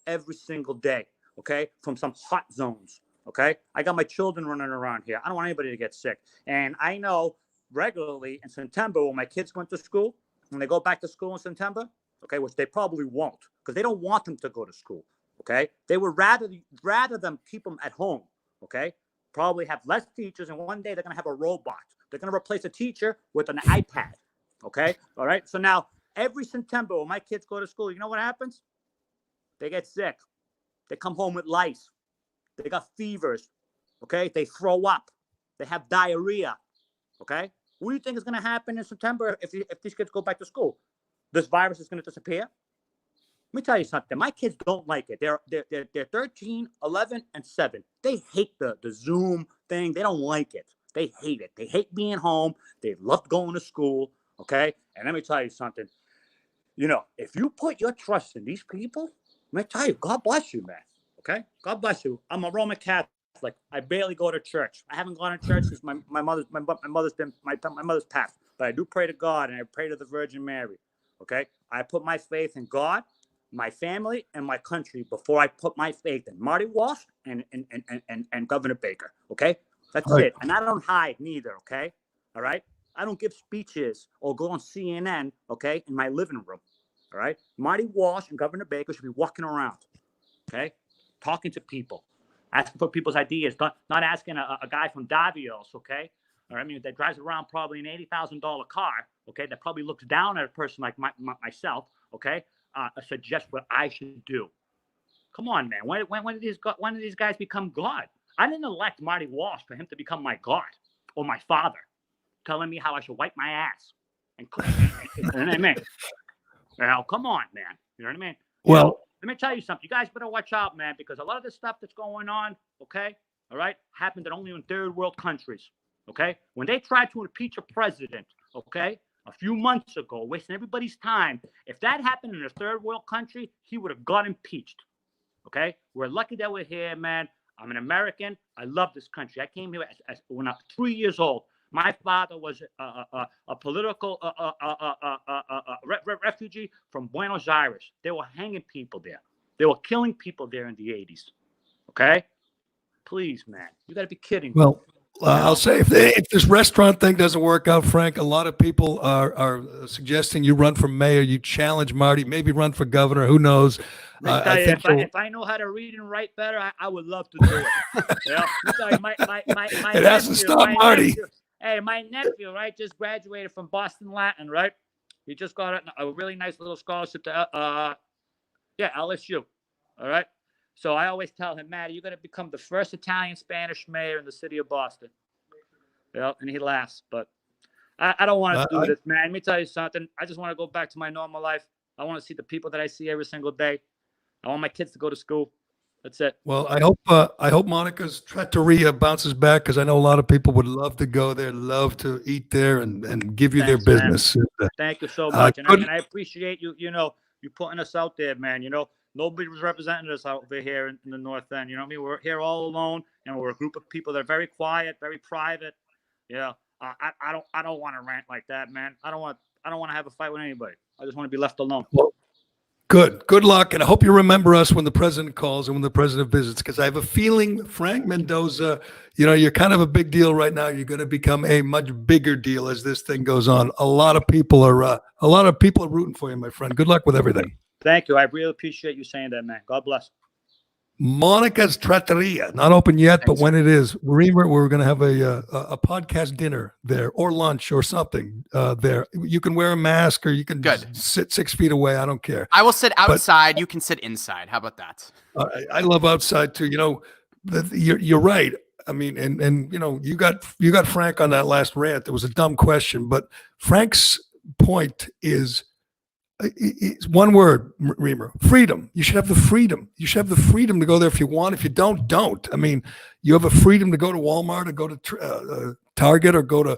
every single day, okay, from some hot zones. Okay? I got my children running around here. I don't want anybody to get sick. And I know regularly in September when my kids went to school, when they go back to school in September, okay, which they probably won't because they don't want them to go to school, okay? They would rather them keep them at home, okay? Probably have less teachers, and one day they're going to have a robot. They're going to replace a teacher with an iPad, okay? All right? So now every September when my kids go to school, you know what happens? They get sick. They come home with lice. They got fevers, okay? They throw up. They have diarrhea, okay? What do you think is going to happen in September if these kids go back to school? This virus is going to disappear? Let me tell you something. My kids don't like it. They're 13, 11, and 7. They hate the Zoom thing. They don't like it. They hate it. They hate being home. They love going to school, okay? And let me tell you something. if you put your trust in these people, I'm going to tell you, God bless you, man. Okay? God bless you. I'm a Roman Catholic. I barely go to church. I haven't gone to church since my mother's passed. But I do pray to God, and I pray to the Virgin Mary. Okay? I put my faith in God, my family, and my country before I put my faith in Marty Walsh and Governor Baker. Okay? That's it. And I don't hide neither. Okay? All right? I don't give speeches or go on CNN, okay, in my living room. All right? Marty Walsh and Governor Baker should be walking around, okay, talking to people, asking for people's ideas, not asking a guy from Davios, okay? Or, I mean, that drives around probably an $80,000 car, okay, that probably looks down at a person like myself, okay, suggest what I should do. Come on, man. When did these guys become God? I didn't elect Marty Walsh for him to become my God or my father, telling me how I should wipe my ass. And you know what I mean? Now, come on, man. You know what I mean? Well, let me tell you something. You guys better watch out, man, because a lot of this stuff that's going on, okay, all right, happened only in third world countries, okay? When they tried to impeach a president, okay, a few months ago, wasting everybody's time, if that happened in a third world country, he would have got impeached, okay? We're lucky that we're here, man. I'm an American. I love this country. I came here when I was 3 years old. My father was a political refugee from Buenos Aires. They were hanging people there. They were killing people there in the 80s. Okay? Please, man. You got to be kidding. Well, I'll say if this restaurant thing doesn't work out, Frank, a lot of people are suggesting you run for mayor, you challenge Marty, maybe run for governor. Who knows? If I know how to read and write better, I would love to do it. It hasn't stopped Marty. Hey, my nephew, right, just graduated from Boston Latin, right? He just got a really nice little scholarship to, LSU, all right? So I always tell him, Matty, you're going to become the first Italian-Spanish mayor in the city of Boston. And he laughs, but I don't want to do this, man. Let me tell you something. I just want to go back to my normal life. I want to see the people that I see every single day. I want my kids to go to school. That's it. Well, I hope Monica's trattoria bounces back, because I know a lot of people would love to go there, love to eat there, and give you their business. Thank you so much, and I appreciate you. You putting us out there, man. Nobody was representing us over here in the North End. You know what I mean? We're here all alone, and we're a group of people that are very quiet, very private. Yeah, I don't want to rant like that, man. I don't want to have a fight with anybody. I just want to be left alone. Well, Good luck, and I hope you remember us when the president calls and when the president visits, because I have a feeling, Frank Mendoza, you're kind of a big deal right now. You're going to become a much bigger deal as this thing goes on. A lot of people are rooting for you, my friend. Good luck with everything. Thank you. I really appreciate you saying that, man. God bless. Monica's Trattoria, not open yet, but when it is, Reimer, we're going to have a podcast dinner there, or lunch or something there. You can wear a mask, or you can sit 6 feet away. I don't care. I will sit outside. You can sit inside. How about that? I love outside too. You're right. I mean, and you got Frank on that last rant. It was a dumb question, but Frank's point is. It's one word, Reimer: freedom. You should have the freedom. You should have the freedom to go there if you want. If you don't, don't. I mean, you have a freedom to go to Walmart, or go to Target, or go to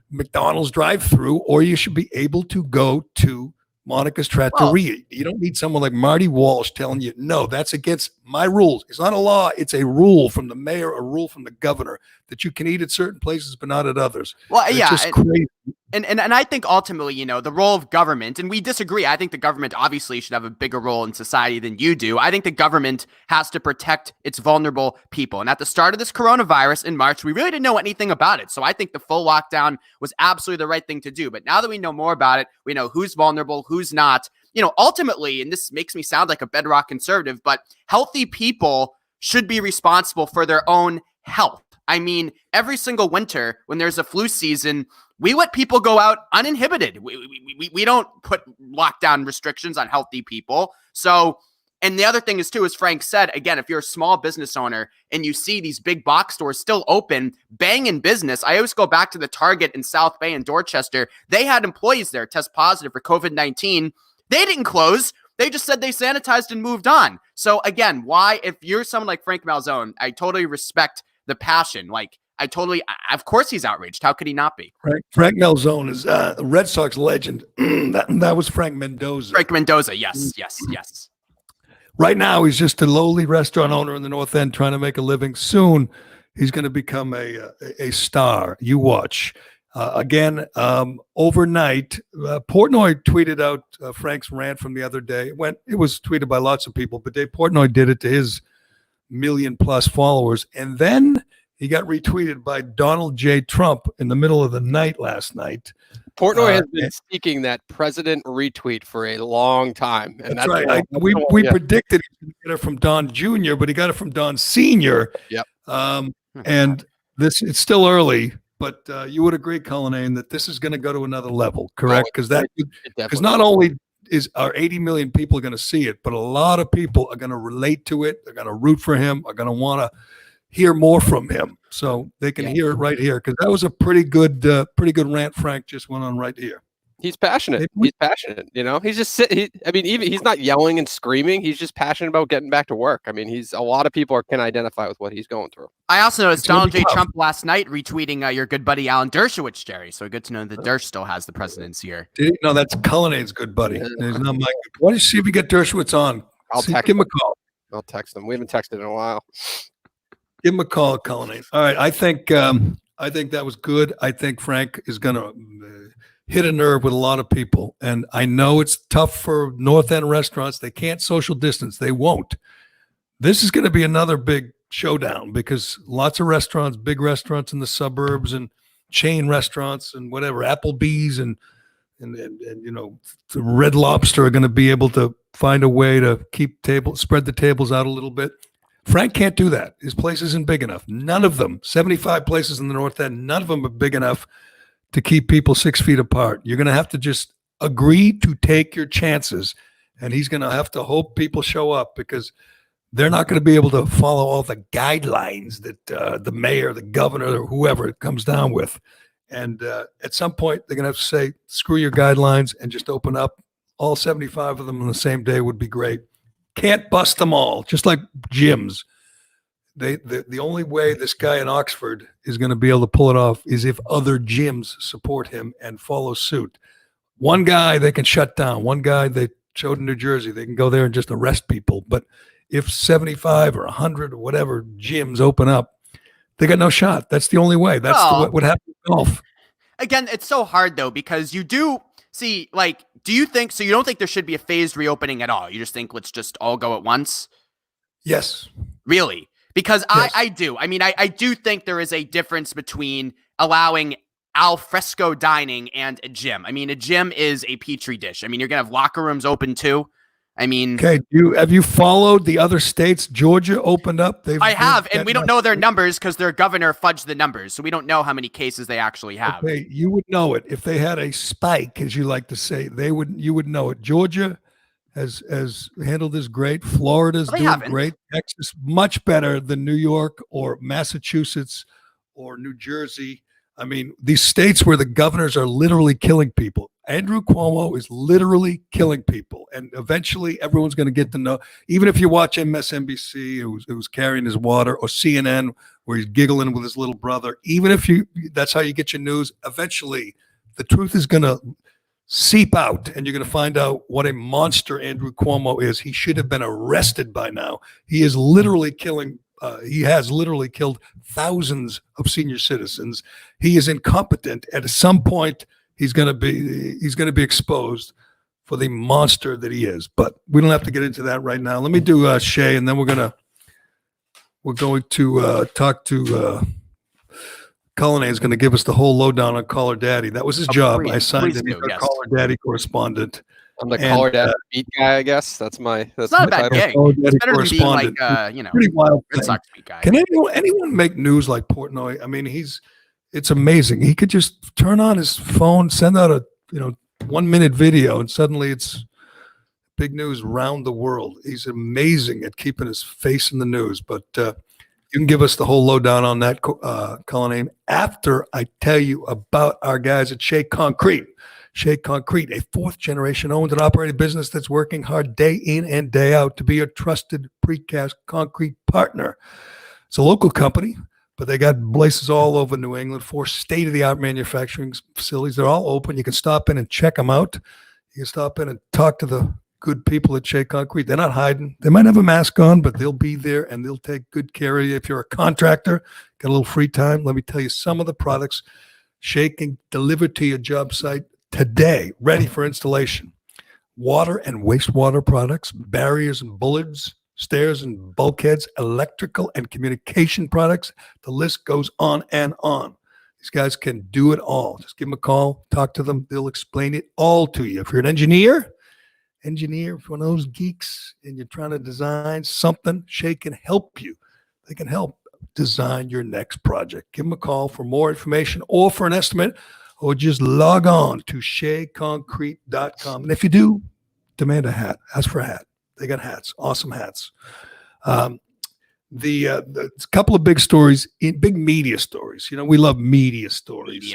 McDonald's drive-through, or you should be able to go to Monica's Trattoria. You don't need someone like Marty Walsh telling you, no, that's against my rules. It's not a law. It's a rule from the mayor, a rule from the governor, that you can eat at certain places but not at others. Well, it's just crazy. And I think ultimately, the role of government, and we disagree. I think the government obviously should have a bigger role in society than you do. I think the government has to protect its vulnerable people. And at the start of this coronavirus in March, we really didn't know anything about it. So I think the full lockdown was absolutely the right thing to do. But now that we know more about it, we know who's vulnerable, who's not. Ultimately, and this makes me sound like a bedrock conservative, but healthy people should be responsible for their own health. I mean, every single winter when there's a flu season, we let people go out uninhibited. We don't put lockdown restrictions on healthy people. So, and the other thing is too, as Frank said, again, if you're a small business owner and you see these big box stores still open, banging business. I always go back to the Target in South Bay and Dorchester. They had employees there test positive for COVID-19. They didn't close. They just said they sanitized and moved on. So again, why, if you're someone like Frank Malzone, I totally respect the passion. Like, Of course he's outraged. How could he not be? Frank Melzone is a Red Sox legend. that was Frank Mendoza. Frank Mendoza, yes. Right now, he's just a lowly restaurant owner in the North End trying to make a living. Soon, he's going to become a star. You watch. Again, overnight, Portnoy tweeted out Frank's rant from the other day. It was tweeted by lots of people, but Dave Portnoy did it to his 1 million+ followers. And then he got retweeted by Donald J. Trump in the middle of the night last night. Portnoy has been seeking that president retweet for a long time. And that's right. We predicted he was going to get it from Don Jr., but he got it from Don Sr. Yep. And it's still early, but you would agree, Callahan, that this is going to go to another level, correct? Because not only are 80 million people going to see it, but a lot of people are going to relate to it. They're going to root for him. Are going to want to hear more from him, so they can hear it right here. Because that was a pretty good rant Frank just went on right here. He's passionate. He's passionate. He's just he's not yelling and screaming. He's just passionate about getting back to work. A lot of people can identify with what he's going through. I also noticed Donald J. Trump last night retweeting your good buddy Alan Dershowitz, Jerry. So good to know that Dersh still has the presidency here. No, that's Cullinan's good buddy. He's not my. Why don't you see if we get Dershowitz on? Give him a call. I'll text him. We haven't texted in a while. Give him a call, Callahan. All right, I think that was good. I think Frank is going to hit a nerve with a lot of people, and I know it's tough for North End restaurants. They can't social distance. They won't. This is going to be another big showdown because lots of restaurants, big restaurants in the suburbs, and chain restaurants, and whatever, Applebee's and the Red Lobster are going to be able to find a way to spread the tables out a little bit. Frank can't do that. His place isn't big enough. None of them, 75 places in the North End, none of them are big enough to keep people 6 feet apart. You're going to have to just agree to take your chances, and he's going to have to hope people show up because they're not going to be able to follow all the guidelines that the mayor, the governor, or whoever it comes down with. And at some point, they're going to have to say, screw your guidelines and just open up. All 75 of them on the same day would be great. Can't bust them all, just like gyms. The only way this guy in Oxford is going to be able to pull it off is if other gyms support him and follow suit. One guy they can shut down. One guy they showed in New Jersey, they can go there and just arrest people. But if 75 or 100 or whatever gyms open up, they got no shot. That's the only way. That's what happened with golf. Again, it's so hard though because you do see, do you think so? You don't think there should be a phased reopening at all? You just think let's just all go at once? Yes. Really? Because yes. I do. I do think there is a difference between allowing al fresco dining and a gym. A gym is a petri dish. You're going to have locker rooms open too. Okay. Have you followed the other states? Georgia opened up. I have, and we don't know their numbers because their governor fudged the numbers, so we don't know how many cases they actually have. Okay, you would know it if they had a spike, as you like to say. You would know it. Georgia has handled this great. Florida's doing great. Texas much better than New York or Massachusetts or New Jersey. These states where the governors are literally killing people. Andrew Cuomo is literally killing people, and eventually everyone's going to get to know. Even if you watch MSNBC, who's carrying his water, or CNN, where he's giggling with his little brother, even if that's how you get your news, eventually the truth is going to seep out, and you're going to find out what a monster Andrew Cuomo is. He should have been arrested by now. He is literally killing. He has literally killed thousands of senior citizens. He is incompetent. At some point, he's going to be exposed for the monster that he is. But we don't have to get into that right now. Let me do Shea, and then we're going to talk to Callahan. Is going to give us the whole lowdown on Caller Daddy. That was his job. I signed him as Caller Daddy correspondent. I'm the Caller Daddy beat guy, I guess. That's not a bad gig. It's better than being pretty wild Red Sox beat guy. Can anyone make news like Portnoy? It's amazing. He could just turn on his phone, send out a 1-minute video, and suddenly it's big news around the world. He's amazing at keeping his face in the news. But you can give us the whole lowdown on that, Callahan, after I tell you about our guys at Shea Concrete. Shea Concrete, a 4th-generation owned and operated business that's working hard day in and day out to be a trusted precast concrete partner. It's a local company but they got places all over New England, 4 state-of-the-art manufacturing facilities. They're all open. You can stop in and check them out. You can stop in and talk to the good people at Shea Concrete. They're not hiding. They might have a mask on, but they'll be there and they'll take good care of you. If you're a contractor, got a little free time, let me tell you some of the products Shea can deliver to your job site today, ready for installation. Water and wastewater products, barriers and bullards, stairs and bulkheads, electrical and communication products. The list goes on and on. These guys can do it all. Just give them a call, talk to them. They'll explain it all to you. If you're an engineer, if you're one of those geeks and you're trying to design something, Shea can help you. They can help design your next project. Give them a call for more information or for an estimate, or just log on to sheaconcrete.com. And if you do, demand a hat. Ask for a hat. They got hats, awesome hats. The couple of big stories, big media stories. You know, we love media stories.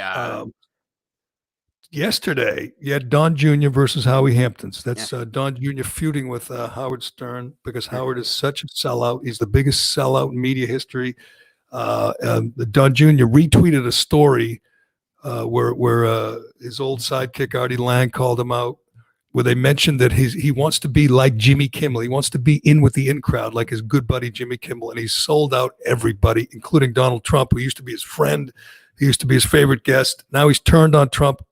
Yesterday, you had Don Jr. versus Howie Hamptons. That's Don Jr. feuding with Howard Stern because Howard is such a sellout. He's the biggest sellout in media history. Don Jr. retweeted a story where his old sidekick Artie Lang called him out, where they mentioned that he wants to be like Jimmy Kimmel. He wants to be in with the in crowd like his good buddy Jimmy Kimmel, and he's sold out everybody, including Donald Trump, who used to be his friend. He used to be his favorite guest. Now he's turned on Trump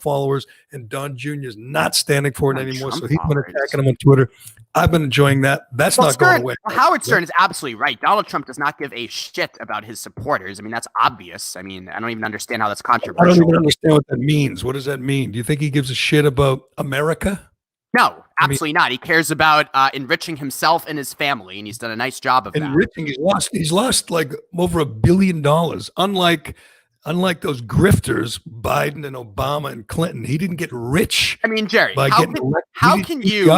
followers, and Don Jr. is not standing for it anymore. So he's been attacking him on Twitter. I've been enjoying that. That's not going away. Howard Stern is absolutely right. Donald Trump does not give a shit about his supporters. I mean, that's obvious. I mean, I don't even understand how that's controversial. I don't even understand what that means. What does that mean? Do you think he gives a shit about America? No, absolutely not. He cares about enriching himself and his family, and he's done a nice job of enriching. He's lost like over $1 billion. Unlike those grifters, Biden and Obama and Clinton, he didn't get rich. I mean, Gerry, how can you?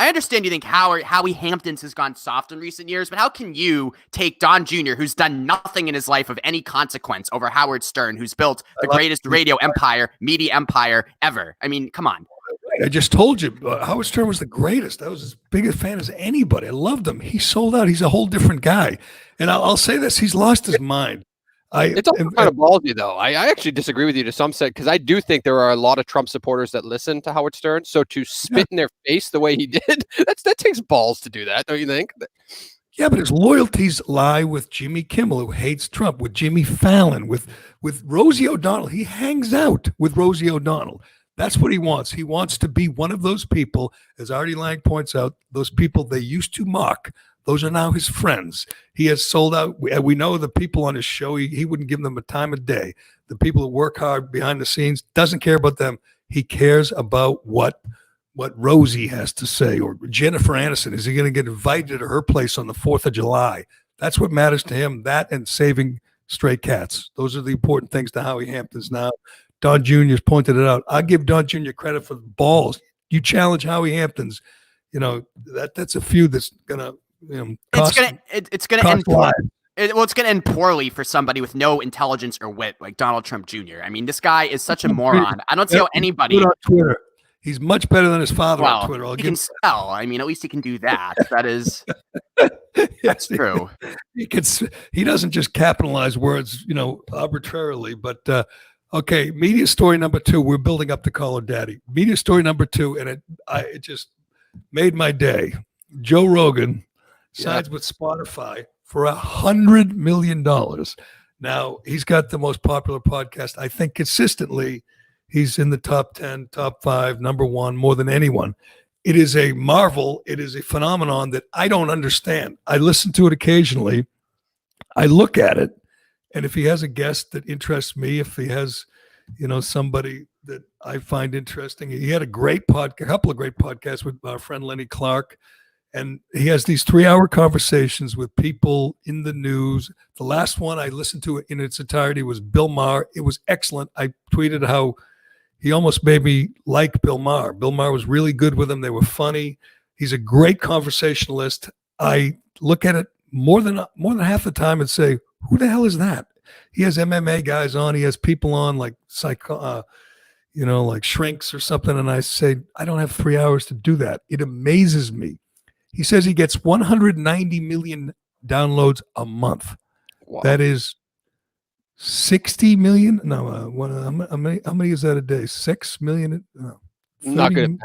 I understand you think Howie Hamptons has gone soft in recent years, but how can you take Don Jr., who's done nothing in his life of any consequence, over Howard Stern, who's built the greatest radio empire, media empire ever? I mean, come on. I just told you, Howard Stern was the greatest. I was as big a fan as anybody. I loved him. He sold out. He's a whole different guy. And I'll say this, he's lost his mind. It's also kind of ballsy, though. I actually disagree with you to some extent, because I do think there are a lot of Trump supporters that listen to Howard Stern. So to spit in their face the way he did, that takes balls to do that, don't you think? Yeah, but his loyalties lie with Jimmy Kimmel, who hates Trump, with Jimmy Fallon, with Rosie O'Donnell. He hangs out with Rosie O'Donnell. That's what he wants. He wants to be one of those people, as Artie Lang points out, those people they used to mock. Those are now his friends. He has sold out. We know the people on his show, he wouldn't give them a time of day. The people that work hard behind the scenes, doesn't care about them. He cares about what Rosie has to say, or Jennifer Aniston. Is he going to get invited to her place on the 4th of July? That's what matters to him, that and saving stray cats. Those are the important things to Howie Hamptons now. Don Jr.'s pointed it out. I give Don Jr. credit for the balls. You challenge Howie Hamptons, that's a feud that's going to, it's going to end poorly. It's going to end poorly for somebody with no intelligence or wit like Donald Trump Jr. I mean, this guy is such a moron. I don't see how anybody on Twitter. He's much better than his father on Twitter. He can spell. I mean, at least he can do that. That's true. He doesn't just capitalize words, arbitrarily. But okay, media story number 2. We're building up to call her daddy. Media story number 2, and it just made my day. Joe Rogan signs with Spotify for $100 million. Now, he's got the most popular podcast. I think consistently he's in the top 10, top 5, number 1, more than anyone. It is a marvel. It is a phenomenon that I don't understand. I listen to it occasionally. I look at it, and if he has a guest that interests me, if he has, somebody that I find interesting, he had a couple of great podcasts with our friend Lenny Clark. And he has these 3-hour conversations with people in the news. The last one I listened to in its entirety was Bill Maher. It was excellent. I tweeted how he almost made me like Bill Maher. Bill Maher was really good with him. They were funny. He's a great conversationalist. I look at it more than half the time and say, who the hell is that? He has MMA guys on. He has people on like like shrinks or something. And I say, I don't have 3 hours to do that. It amazes me. He says he gets 190 million downloads a month. Wow. That is 60 million. No, how many is that a day? 6 million. Not good at math.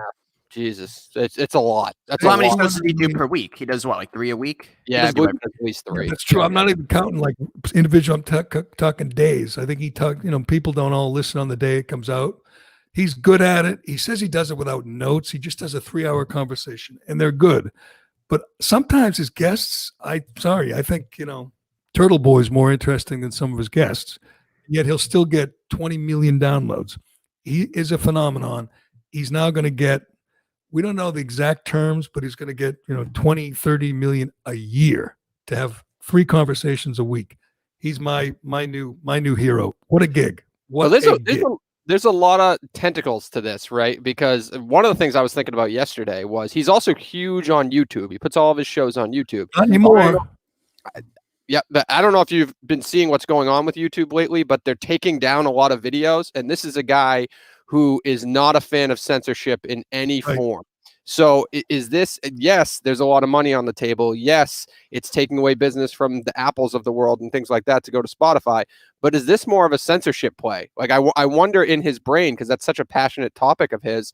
Jesus, it's a lot. That's how a many lot. shows does he do per week? He does what, like 3 a week? Yeah, I believe at least 3. Yeah, that's true. I'm not even counting like individual. I'm talking days. I think he people don't all listen on the day it comes out. He's good at it. He says he does it without notes. He just does a 3-hour conversation, and they're good. But sometimes his guests, I think, Turtle Boy's more interesting than some of his guests, yet he'll still get 20 million downloads. He is a phenomenon. He's now going to get, we don't know the exact terms, but he's going to get, 20, 30 million a year to have 3 conversations a week. He's my new hero. What a gig. There's a lot of tentacles to this, right? Because one of the things I was thinking about yesterday was he's also huge on YouTube. He puts all of his shows on YouTube. Not anymore. Yeah, I don't know if you've been seeing what's going on with YouTube lately, but they're taking down a lot of videos. And this is a guy who is not a fan of censorship in any form. So is this, yes, there's a lot of money on the table. Yes, it's taking away business from the Apples of the world and things like that to go to Spotify. But is this more of a censorship play? Like, I wonder in his brain, because that's such a passionate topic of his,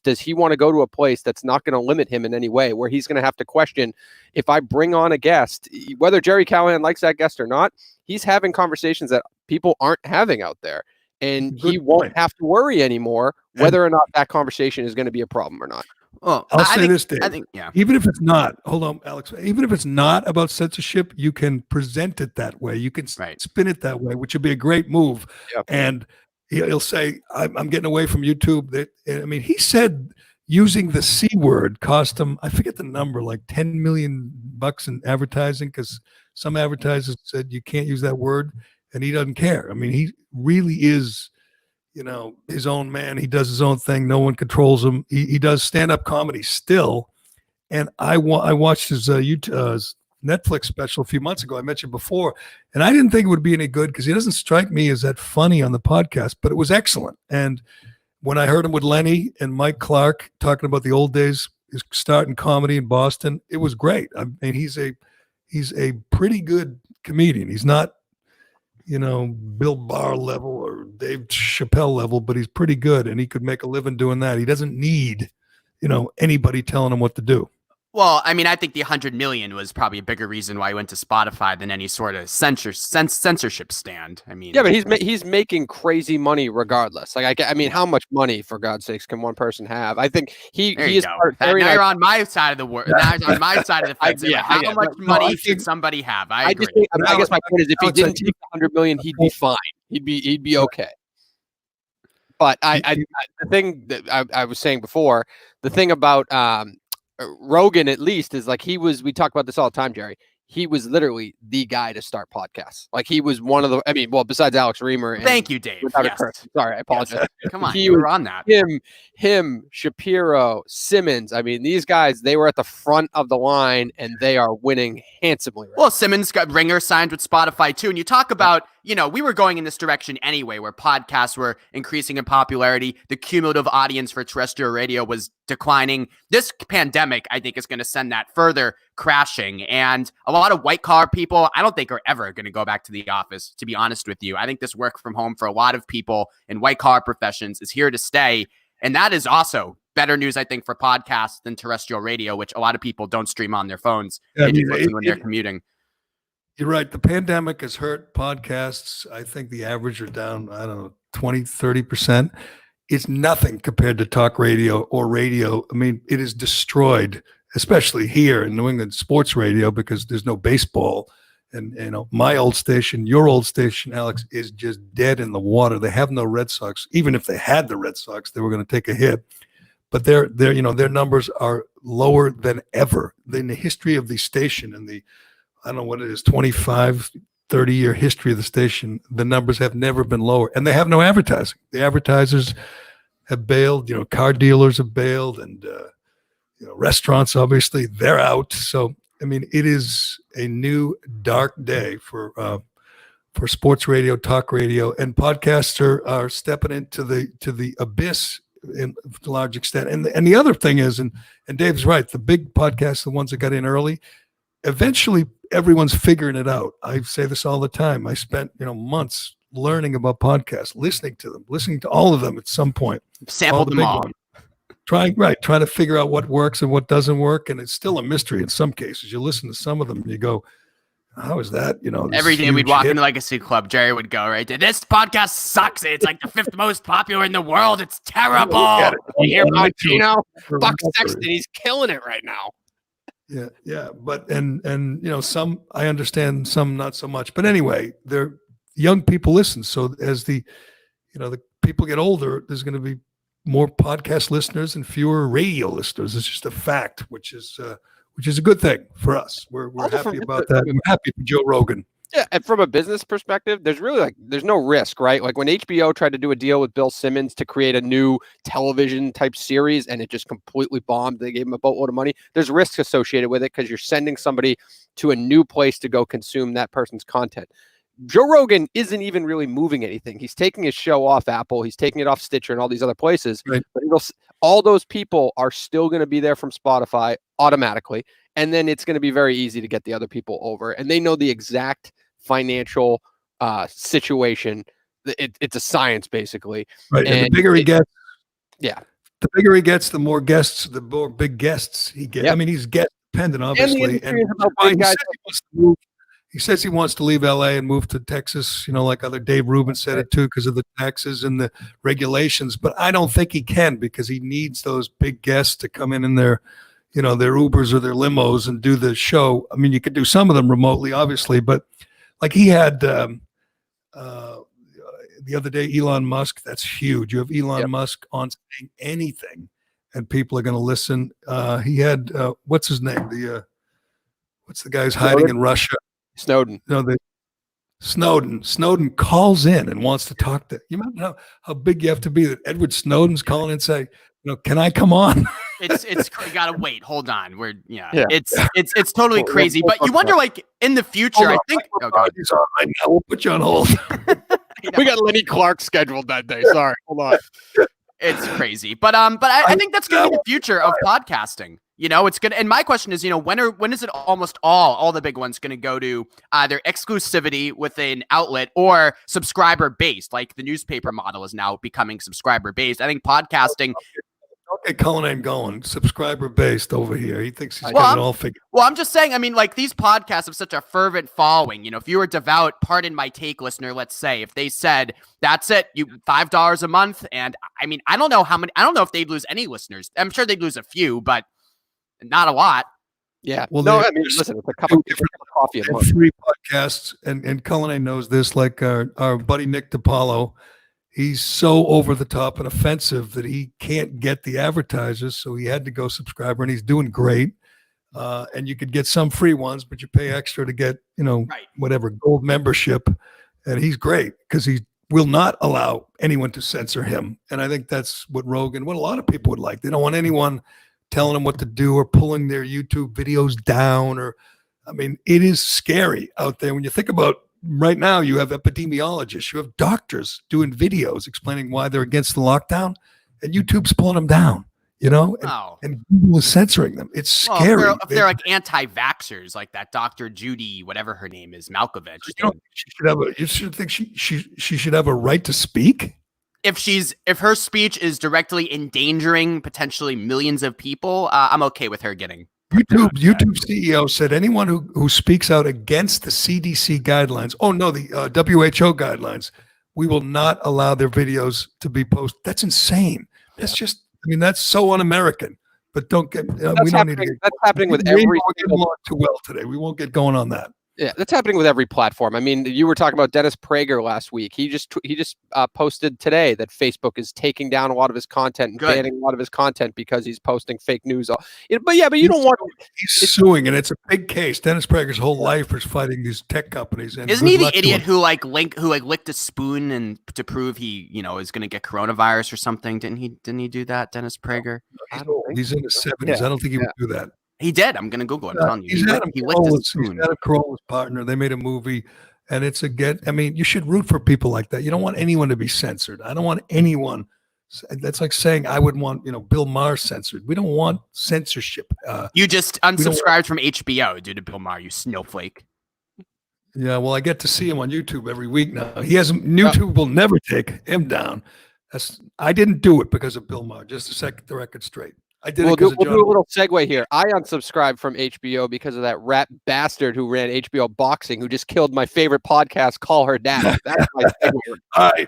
does he want to go to a place that's not going to limit him in any way, where he's going to have to question, if I bring on a guest, whether Gerry Callahan likes that guest or not, he's having conversations that people aren't having out there. And he won't have to worry anymore whether or not that conversation is going to be a problem or not. Well, I'll say this, Dave. Even if it's not, hold on, Alex. Even if it's not about censorship, you can present it that way. You can spin it that way, which would be a great move. Yep. And he'll say, "I'm getting away from YouTube." He said using the C word cost him, I forget the number, like $10 million in advertising, because some advertisers said you can't use that word, and he doesn't care. He really is, his own man. He does his own thing. No one controls him. He does stand-up comedy still. And I watched his Netflix special a few months ago. I mentioned before, and I didn't think it would be any good because he doesn't strike me as that funny on the podcast, but it was excellent. And when I heard him with Lenny and Mike Clark talking about the old days, his start in comedy in Boston, it was great. He's a pretty good comedian. He's not, Bill Barr level or Dave Chappelle level, but he's pretty good, and he could make a living doing that. He doesn't need, anybody telling him what to do. Well, I think the 100 million was probably a bigger reason why he went to Spotify than any sort of censorship stand. Yeah, but he's making crazy money regardless. Like, how much money, for God's sakes, can one person have? I think he is. Now you're on my side of the word. Now on my side of the fence. How much money should somebody have? I agree. I guess my point is, if he didn't take 100 million, he'd be fine. He'd be okay. But the thing that I was saying before, the thing about Rogan, at least, is like we talk about this all the time, Gerry. He was literally the guy to start podcasts. Like, he was one of the, besides Alex Reimer. Thank you, Dave. Yes. Sorry, I apologize. Yes. Come on, you were on that. Him, Shapiro, Simmons. These guys, they were at the front of the line, and they are winning handsomely. Well, Simmons got Ringer signed with Spotify too. And you talk about, we were going in this direction anyway, where podcasts were increasing in popularity. The cumulative audience for terrestrial radio was declining. This pandemic, I think, is going to send that further crashing. And a lot of white collar people, I don't think are ever going to go back to the office, to be honest with you. I think this work from home for a lot of people in white collar professions is here to stay. And that is also better news, I think, for podcasts than terrestrial radio, which a lot of people don't stream on their phones. They just listen when they're commuting. You're right. The pandemic has hurt podcasts. I think the average are down, 20, 30%. It's nothing compared to talk radio or radio. It is destroyed, especially here in New England sports radio, because there's no baseball. And, my old station, your old station, Alex, is just dead in the water. They have no Red Sox. Even if they had the Red Sox, they were going to take a hit. But their numbers are lower than ever in the history of the station. And I don't know what it is, 25, 30-year history of the station. The numbers have never been lower. And they have no advertising. The advertisers have bailed. Car dealers have bailed. And, restaurants, obviously, they're out. So, it is a new dark day for sports radio, talk radio, and podcasts are stepping into the abyss to a large extent. And the other thing is, and Dave's right, the big podcasts, the ones that got in early, eventually everyone's figuring it out. I say this all the time. I spent, months learning about podcasts, listening to all of them at some point. Sampled them all. Trying to figure out what works and what doesn't work. And it's still a mystery in some cases. You listen to some of them and you go, how is that? Every day we'd walk into Legacy Club, Jerry would go, right? This podcast sucks. It's like the 5th most popular in the world. It's terrible. You hear about Buck Sexton? He's killing it right now. Yeah. But and some I understand, some not so much. But anyway, they're young people listen. So as the people get older, there's going to be more podcast listeners and fewer radio listeners. It's just a fact, which is a good thing for us. We're happy about that. We're happy for Joe Rogan. Yeah, and from a business perspective, there's really there's no risk, right? Like when HBO tried to do a deal with Bill Simmons to create a new television type series and it just completely bombed. They gave him a boatload of money. There's risks associated with it because you're sending somebody to a new place to go consume that person's content. Joe Rogan isn't even really moving anything. He's taking his show off Apple. He's taking it off Stitcher and all these other places. Right. But all those people are still going to be there from Spotify automatically. And then it's going to be very easy to get the other people over. And they know the exact financial situation. It's a science, basically. Right. And the bigger he gets. Yeah. The bigger he gets, the more guests, the more big guests he gets. Yep. I mean, he's guest dependent, obviously. He says he wants to leave LA and move to Texas, like other Dave Rubin said it too, because of the taxes and the regulations. But I don't think he can because he needs those big guests to come in their, their Ubers or their limos and do the show. I mean, you could do some of them remotely, obviously, but like he had the other day, Elon Musk, that's huge. You have Elon Musk on saying anything and people are going to listen. He had, what's his name? What's the guy's hiding in Russia? Snowden. Snowden calls in and wants to talk to you. Know how big you have to be that Edward Snowden's calling and say, can I come on? It's you gotta wait. Hold on. It's totally crazy. But you wonder, like in the future, I think. Oh, God. Right now. We'll put you on hold. We got Lenny Clark scheduled that day. Sorry, hold on. It's crazy, but I think that's gonna be the future of podcasting. It's good. And my question is, when is it almost all the big ones going to go to either exclusivity with an outlet or subscriber based? Like the newspaper model is now becoming subscriber based. I think podcasting. Okay, Callahan going subscriber based over here. He thinks he's got it all figured. Well, I'm just saying. I mean, like these podcasts have such a fervent following. If you were a devout, pardon my take, listener, let's say, if they said that's it, you $5 a month, and I mean, I don't know how many. I don't know if they'd lose any listeners. I'm sure they'd lose a few, but not a lot. Yeah. Well, no, I mean, listen, it's a cup of coffee a month. 3 podcasts, and Callahan knows this, like our buddy Nick DiPaolo, he's so over the top and offensive that he can't get the advertisers, so he had to go subscriber, and he's doing great. And you could get some free ones, but you pay extra to get, whatever, gold membership. And he's great because he will not allow anyone to censor him. And I think that's what Rogan, what a lot of people would like. They don't want anyone telling them what to do or pulling their YouTube videos down. It is scary out there. When you think about right now, you have epidemiologists, you have doctors doing videos explaining why they're against the lockdown, and YouTube's pulling them down, and Google is censoring them. It's scary. If they're like anti-vaxxers, like that Dr. Judy, whatever her name is, Malkovich. You should think she should have a right to speak. If her speech is directly endangering potentially millions of people, I'm okay with her getting. YouTube CEO said anyone who speaks out against the CDC guidelines, the WHO guidelines, we will not allow their videos to be posted. That's insane. That's that's so un-American. But don't get. We don't need to. That's happening with every. Too well today. We won't get going on that. Yeah, that's happening with every platform. I mean, you were talking about Dennis Prager last week. He just posted today that Facebook is taking down a lot of his content and banning a lot of his content because he's posting fake news. But you don't want. He's suing, and it's a big case. Dennis Prager's whole life is fighting these tech companies. And isn't he the idiot who licked a spoon and to prove he is going to get coronavirus or something? Didn't he do that, Dennis Prager? He's in his 70s. Yeah. I don't think he would do that. He did. I'm going to Google it. I'm telling you. He's Adam Carolla's partner. They made a movie, and it's you should root for people like that. You don't want anyone to be censored. I don't want anyone That's like saying I would want, Bill Maher censored. We don't want censorship. You just unsubscribed from HBO due to Bill Maher, you snowflake. Yeah, well, I get to see him on YouTube every week now. YouTube will never take him down. I didn't do it because of Bill Maher. Just to set the record straight. I did it because of John. We'll do a little segue here. I unsubscribed from HBO because of that rat bastard who ran HBO Boxing, who just killed my favorite podcast, Call Her Daddy. That's my segue.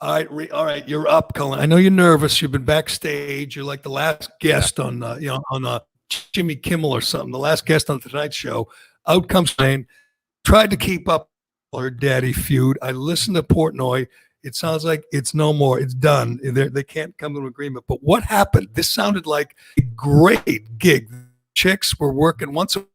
All right. You're up, Cullen. I know you're nervous. You've been backstage. You're like the last guest on Jimmy Kimmel or something. The last guest on the Tonight Show. Out comes Shane. Tried to keep up Her Daddy feud. I listened to Portnoy. It sounds like it's no more. It's done. They can't come to an agreement. But what happened? This sounded like a great gig. Chicks were working once a week,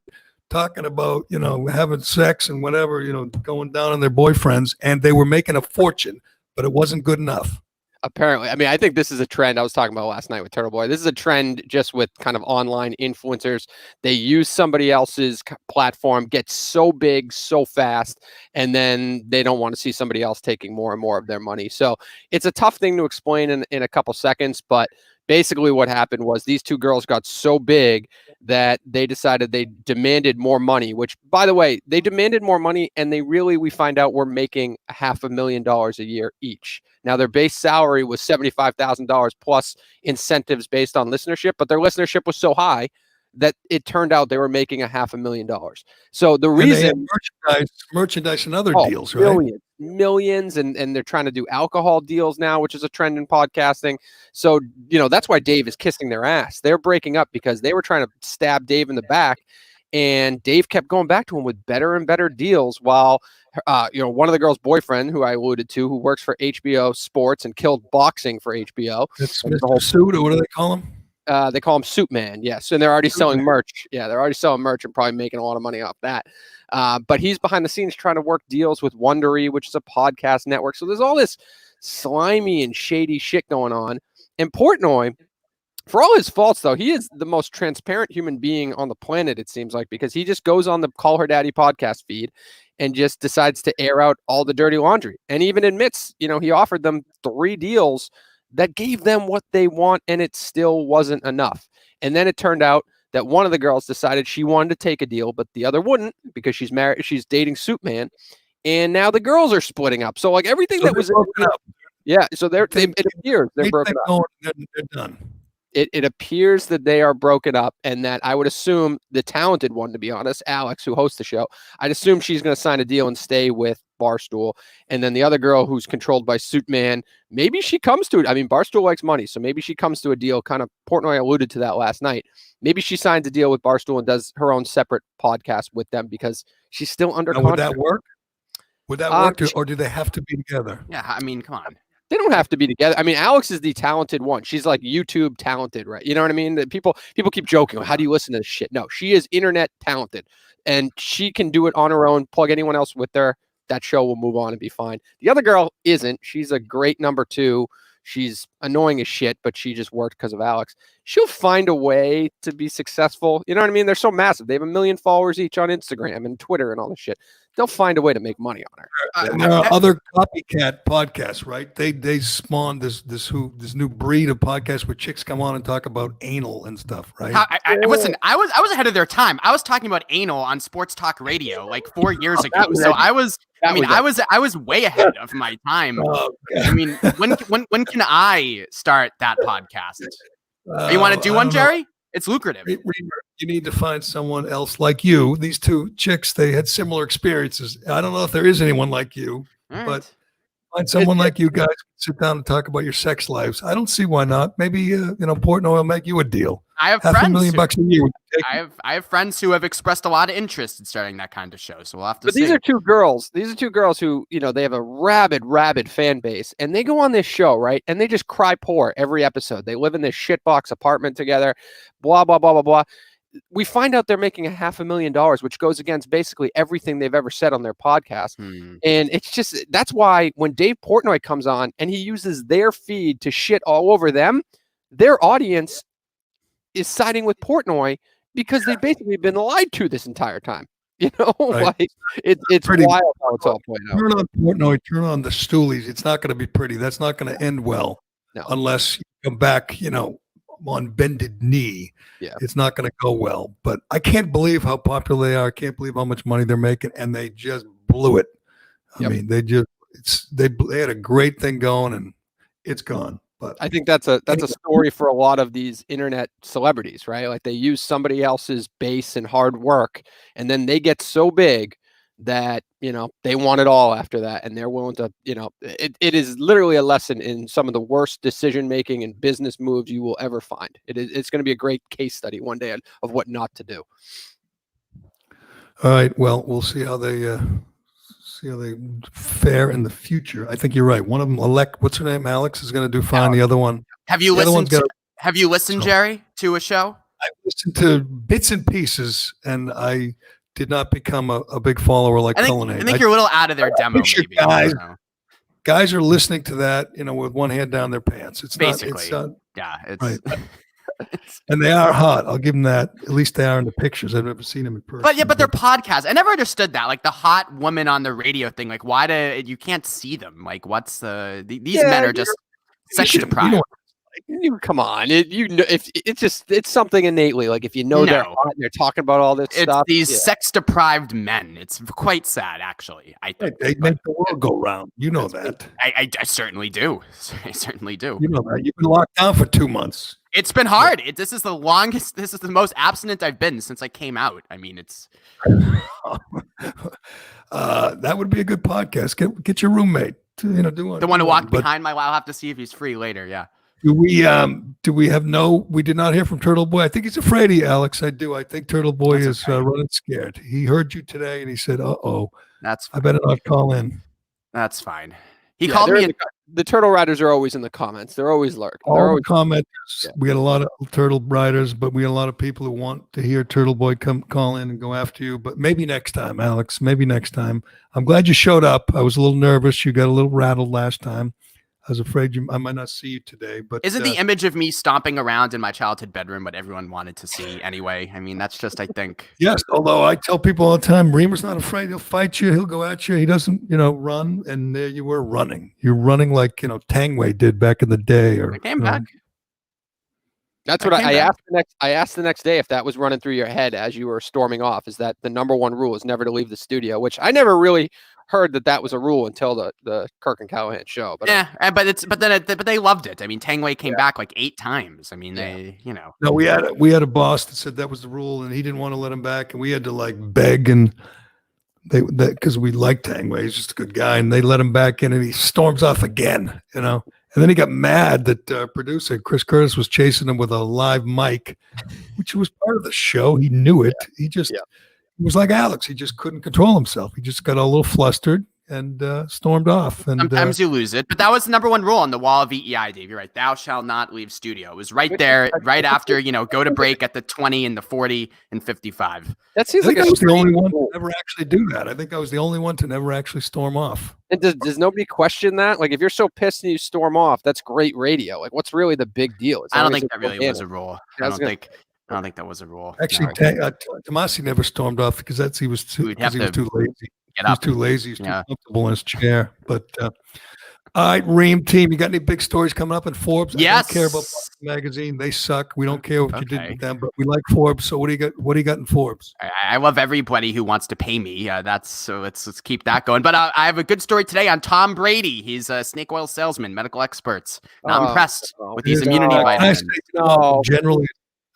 talking about, having sex and whatever, going down on their boyfriends, and they were making a fortune, but it wasn't good enough. Apparently. I mean, I think this is a trend I was talking about last night with Turtle Boy. This is a trend just with kind of online influencers. They use somebody else's platform, get so big so fast, and then they don't want to see somebody else taking more and more of their money. So it's a tough thing to explain in a couple seconds, but basically what happened was these two girls got so big that they decided they demanded more money, which, by the way, they demanded more money, and we find out, were making $500,000 a year each. Now, their base salary was $75,000 plus incentives based on listenership, but their listenership was so high that it turned out they were making $500,000. So the reason merchandise and other deals, right? Millions, and they're trying to do alcohol deals now, which is a trend in podcasting. So, that's why Dave is kissing their ass. They're breaking up because they were trying to stab Dave in the back, and Dave kept going back to him with better and better deals while one of the girls' boyfriend, who I alluded to, who works for HBO Sports and killed boxing for HBO. That's Mr. Suit, or what do they call him? They call him Suit Man, yes. And they're already selling merch. Yeah, they're already selling merch and probably making a lot of money off that. But he's behind the scenes trying to work deals with Wondery, which is a podcast network. So there's all this slimy and shady shit going on. And Portnoy, for all his faults, though, he is the most transparent human being on the planet, it seems like, because he just goes on the Call Her Daddy podcast feed and just decides to air out all the dirty laundry, and even admits, he offered them 3 deals that gave them what they want, and it still wasn't enough. And then it turned out that one of the girls decided she wanted to take a deal, but the other wouldn't, because she's married, she's dating Suit Man, and now the girls are splitting up. So like everything that was broken up. Yeah, so it appears they're broken up. They're done. It appears that they are broken up, and that I would assume the talented one, to be honest, Alex, who hosts the show, I'd assume she's going to sign a deal and stay with Barstool. And then the other girl, who's controlled by Suit Man, maybe she comes to it. I mean, Barstool likes money, so maybe she comes to a deal. Kind of Portnoy alluded to that last night. Maybe she signs a deal with Barstool and does her own separate podcast with them because she's still under contract. Would that work? Would that work, or do they have to be together? Yeah, I mean, come on. They don't have to be together. I mean, Alex is the talented one. She's like YouTube talented, right? You know what I mean? That people keep joking. How do you listen to this shit? No, she is internet talented, and she can do it on her own. Plug anyone else with her. That show will move on and be fine. The other girl isn't. She's a great number 2. She's annoying as shit, but she just worked because of Alex. She'll find a way to be successful. You know what I mean? They're so massive. They have 1 million followers each on Instagram and Twitter and all this shit. They'll find a way to make money on her. And there are other copycat podcasts, right? They spawned this new breed of podcasts where chicks come on and talk about anal and stuff, right? Listen, I was ahead of their time. I was talking about anal on sports talk radio like 4 years ago. So I was way ahead of my time. Oh, I mean, when can I start that podcast? You want to do one, Gerry? It's lucrative. You need to find someone else like you. These 2 chicks, they had similar experiences. I don't know if there is anyone like you, but find someone like you guys. Sit down and talk about your sex lives. I don't see why not. Maybe Portnoy will make you a deal. I have $500,000 a year. I have friends who have expressed a lot of interest in starting that kind of show. So we'll have to see. These are 2 girls. These are 2 girls who, they have a rabid fan base, and they go on this show, right? And they just cry poor every episode. They live in this shitbox apartment together, blah, blah, blah, blah, blah. We find out they're making $500,000, which goes against basically everything they've ever said on their podcast. And it's just, that's why when Dave Portnoy comes on and he uses their feed to shit all over them, their audience is siding with Portnoy because they've basically been lied to this entire time. Right. Like it's pretty wild how it's all played out. Turn on Portnoy, turn on the Stoolies. It's not going to be pretty. That's not going to end well. unless you come back, on bended knee. Yeah. It's not going to go well. But I can't believe how popular they are. I can't believe how much money they're making, and they just blew it. I mean, they had a great thing going, and it's gone. But I think that's a story for a lot of these internet celebrities, right? Like they use somebody else's base and hard work, and then they get so big that they want it all after that, and they're willing to it is literally a lesson in some of the worst decision making and business moves you will ever find. It's going to be a great case study one day of what not to do. All right, well, we'll see how they fare in the future. I think you're right. One of them, what's her name, Alex, is going to do fine. The other one, have you listened, Gerry, to a show? I listened to bits and pieces, and I did not become a big follower like Cullinane. I think you're a little out of their demo. Maybe. Guys are listening to that, with one hand down their pants. It's basically, it's right. And they are hot. I'll give them that. At least they are in the pictures. I've never seen them in person. But they're podcasts. I never understood that. Like the hot woman on the radio thing. Like, why you can't see them? Like, what's these men are just sex deprived. Come on, it's something innately. Like if they're hot and they're talking about all this stuff. These sex deprived men. It's quite sad, actually. I think they make the world go round. You know that. I certainly do. I certainly do. You know that. You've been locked down for 2 months. It's been hard. This is the longest. This is the most abstinent I've been since I came out. I mean, it's. That would be a good podcast. Get your roommate to do the one who walked behind my. I'll have to see if he's free later. Yeah. We did not hear from Turtle Boy. I think he's afraid of you, Alex. I do. I think Turtle Boy is running scared. He heard you today and he said, "Uh-oh, that's fine. I better not call in." That's fine. He called me. The Turtle Riders are always in the comments. They're always lurking. All the commenters. Yeah. We had a lot of Turtle Riders, but we had a lot of people who want to hear Turtle Boy call in and go after you. But maybe next time, Alex. Maybe next time. I'm glad you showed up. I was a little nervous. You got a little rattled last time. I was afraid I might not see you today, but isn't the image of me stomping around in my childhood bedroom what everyone wanted to see anyway? I mean, that's just, I think. Yes, although I tell people all the time, Reimer's not afraid. He'll fight you. He'll go at you. He doesn't, run. And there you were running. You're running like, Tangway did back in the day. Or I came back. That's what I asked I asked the next day if that was running through your head as you were storming off. Is that the number one rule is never to leave the studio, which I never really heard that was a rule until the Kirk and Callahan show. But but they loved it. I mean, Tangway came back like 8 times. I mean, No, we had a boss that said that was the rule, and he didn't want to let him back, and we had to like beg, and because we liked Tangway, he's just a good guy, and they let him back in, and he storms off again, And then he got mad that producer Chris Curtis was chasing him with a live mic, which was part of the show. He knew it. He just. Yeah. He was like Alex. He just couldn't control himself. He just got a little flustered and stormed off. And sometimes you lose it. But that was the number one rule on the wall of EEI, Dave. You're right. Thou shalt not leave studio. It was right there, right after, go to break at the 20 and the 40 and 55. That seems like I was the only one to never actually do that. I think I was the only one to never actually storm off. And does nobody question that? Like, if you're so pissed and you storm off, that's great radio. Like, what's really the big deal? I don't think that really was a rule. I don't think that was a rule. Actually, Tomasi never stormed off because he was too lazy. He was too lazy. He's too comfortable in his chair. But all right, Ream team, you got any big stories coming up in Forbes? Yes. I don't care about magazine. They suck. We don't care what you did with them, but we like Forbes. So what do you got? What do you got in Forbes? I love everybody who wants to pay me. Let's keep that going. But I have a good story today on Tom Brady. He's a snake oil salesman. Medical experts not impressed with these immunity vitamins.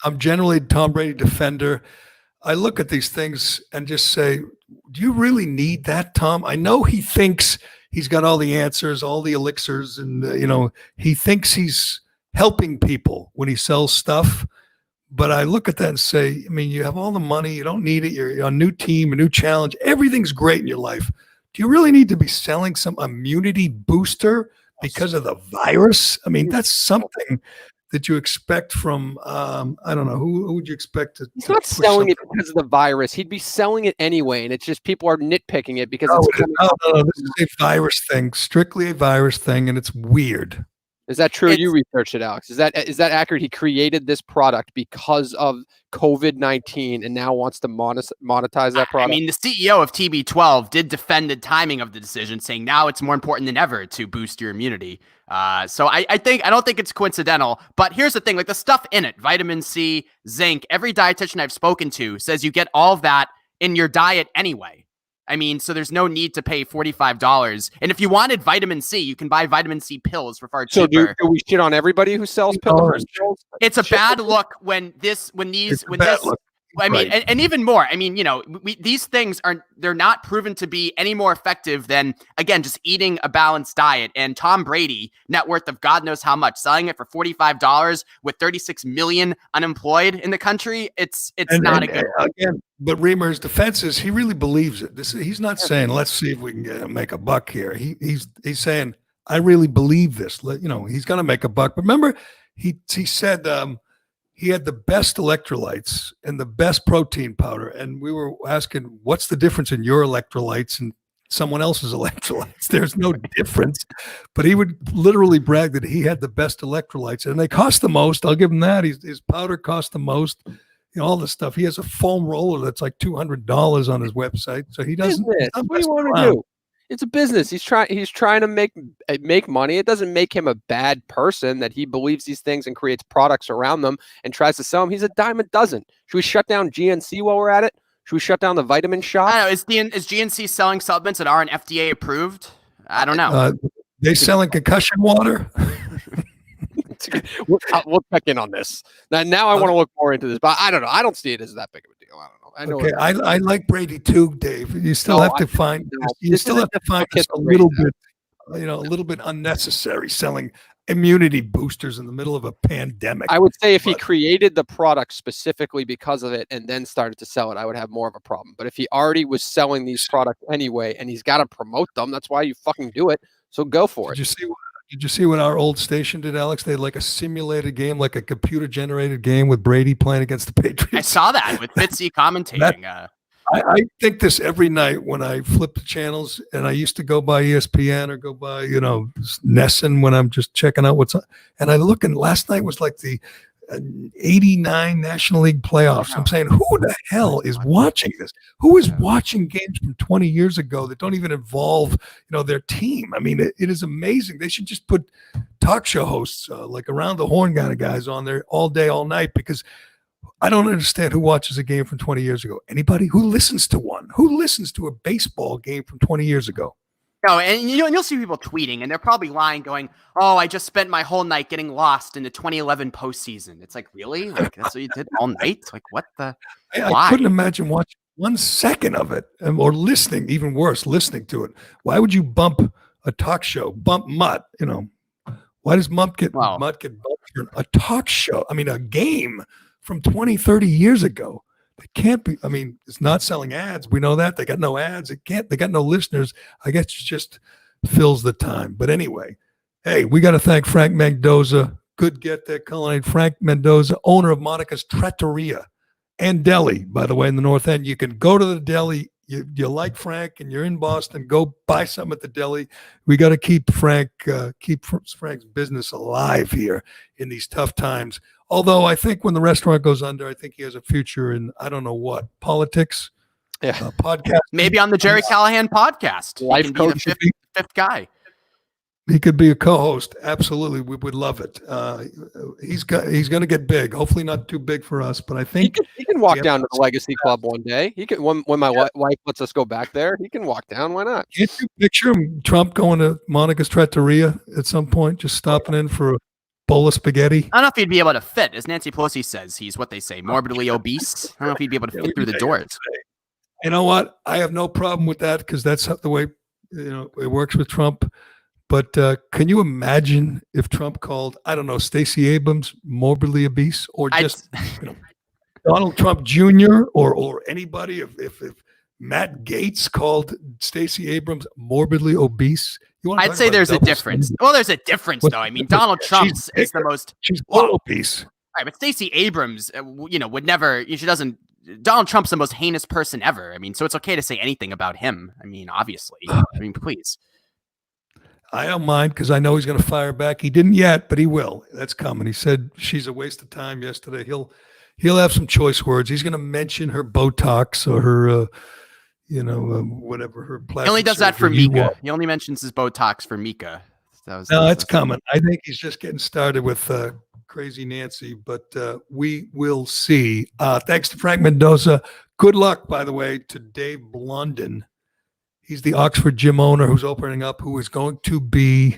I'm generally a Tom Brady defender. I look at these things and just say, do you really need that, Tom? I know he thinks he's got all the answers, all the elixirs, and, he thinks he's helping people when he sells stuff. But I look at that and say, I mean, you have all the money. You don't need it. You're a new team, a new challenge. Everything's great in your life. Do you really need to be selling some immunity booster because of the virus? I mean, that's something that you expect from, I don't know, who would you expect to? He's not selling it because of the virus. He'd be selling it anyway, and it's just people are nitpicking it because it's no, this is a virus thing, strictly a virus thing, and it's weird. Is that true? You researched it, Alex. Is that accurate? He created this product because of COVID-19 and now wants to monetize that product. I mean, the CEO of TB12 did defend the timing of the decision, saying now it's more important than ever to boost your immunity. So I don't think it's coincidental. But here's the thing: like the stuff in it, vitamin C, zinc. Every dietitian I've spoken to says you get all of that in your diet anyway. I mean, so there's no need to pay $45. And if you wanted vitamin C, you can buy vitamin C pills for far cheaper. So do we shit on everybody who sells pills? It's a bad look when these. I mean, and even more. I mean, these things they're not proven to be any more effective than, again, just eating a balanced diet. And Tom Brady, net worth of God knows how much, selling it for $45 with 36 million unemployed in the country. It's not a good one. Again, but Reimer's defense is he really believes it. He's not saying, let's see if we can make a buck here. He's saying, I really believe this. He's going to make a buck. But remember, he said, he had the best electrolytes and the best protein powder. And we were asking, what's the difference in your electrolytes and someone else's electrolytes? There's no difference. But he would literally brag that he had the best electrolytes. And they cost the most. I'll give him that. His powder cost the most. All this stuff. He has a foam roller that's like $200 on his website. So he doesn't. What do you want to do? It's a business. He's trying to make money. It doesn't make him a bad person that he believes these things and creates products around them and tries to sell them. He's a dime a dozen. Should we shut down GNC while we're at it? Should we shut down the vitamin shop? I don't know. Is GNC selling supplements that aren't FDA approved? I don't know. They selling concussion water? We'll check in on this. Now I want to look more into this, but I don't know. I don't see it as that big of a deal. I don't know. Okay, I like Brady too, Dave. You still have to find. You still have to find just a little bit, a little bit unnecessary selling immunity boosters in the middle of a pandemic. I would say if he created the product specifically because of it and then started to sell it, I would have more of a problem. But if he already was selling these products anyway and he's got to promote them, that's why you fucking do it. So go for it. Did you see what our old station did, Alex? They had like a simulated game, like a computer-generated game with Brady playing against the Patriots. I saw that with Fitzy commentating. I think this every night when I flip the channels, and I used to go by ESPN or go by, Nesson when I'm just checking out what's on. And I look, and last night was like the 89 National League playoffs. I'm saying, who the hell is watching this? Who is watching games from 20 years ago that don't even involve, their team? I mean, it is amazing. They should just put talk show hosts like around the horn kind of guys on there all day, all night, because I don't understand who watches a game from 20 years ago. Anybody? Who listens to one? Who listens to a baseball game from 20 years ago? No, and you'll see people tweeting, and they're probably lying, going, "Oh, I just spent my whole night getting lost in the 2011 postseason." It's like, really? Like that's what you did all night? Like what the? I couldn't imagine watching 1 second of it, or listening. Even worse, listening to it. Why would you bump a talk show? Bump Mutt? Why does Mutt get bumped for a talk show? I mean, a game from 20, 30 years ago. They can't be. I mean, it's not selling ads. We know that. They got no ads. They got no listeners. I guess it just fills the time. But anyway, hey, we got to thank Frank Mendoza. Good get there, Cullinane. Frank Mendoza, owner of Monica's Trattoria and Deli, by the way, in the North End. You can go to the deli. You like Frank and you're in Boston, go buy something at the deli. We got to keep Frank's business alive here in these tough times. Although I think when the restaurant goes under, I think he has a future in, I don't know what, politics, podcast. Maybe on the Gerry Callahan podcast. Life coach. Be the fifth guy. He could be a co-host. Absolutely. We would love it. He's going to get big. Hopefully not too big for us, but I think he can walk down to the Legacy Club one day. He can, when my wife lets us go back there, he can walk down. Why not? Can't you picture him, Trump going to Monica's Trattoria at some point, just stopping in for a bowl of spaghetti? I don't know if he'd be able to fit. As Nancy Pelosi says, he's what they say, morbidly obese. I don't know if he'd be able to fit through the doors. You know what? I have no problem with that because that's the way it works with Trump. But can you imagine if Trump called, I don't know, Stacey Abrams morbidly obese, or just Donald Trump Jr. or anybody? If Matt Gaetz called Stacey Abrams morbidly obese, I'd say there's a difference. Well, there's a difference, though. I mean, Donald Trump is the most. She's obese. Right, but Stacey Abrams, would never. She doesn't. Donald Trump's the most heinous person ever. I mean, so it's okay to say anything about him. I mean, obviously. I mean, please. I don't mind because I know he's going to fire back. He didn't yet, but he will. That's coming. He said she's a waste of time yesterday. He'll have some choice words. He's going to mention her Botox or her, whatever her plastic. He only does that for Mika. He only mentions his Botox for Mika. It's coming. I think he's just getting started with Crazy Nancy, but we will see. Thanks to Frank Mendoza. Good luck, by the way, to Dave Blondin. He's the Oxford gym owner who's opening up, who is going to be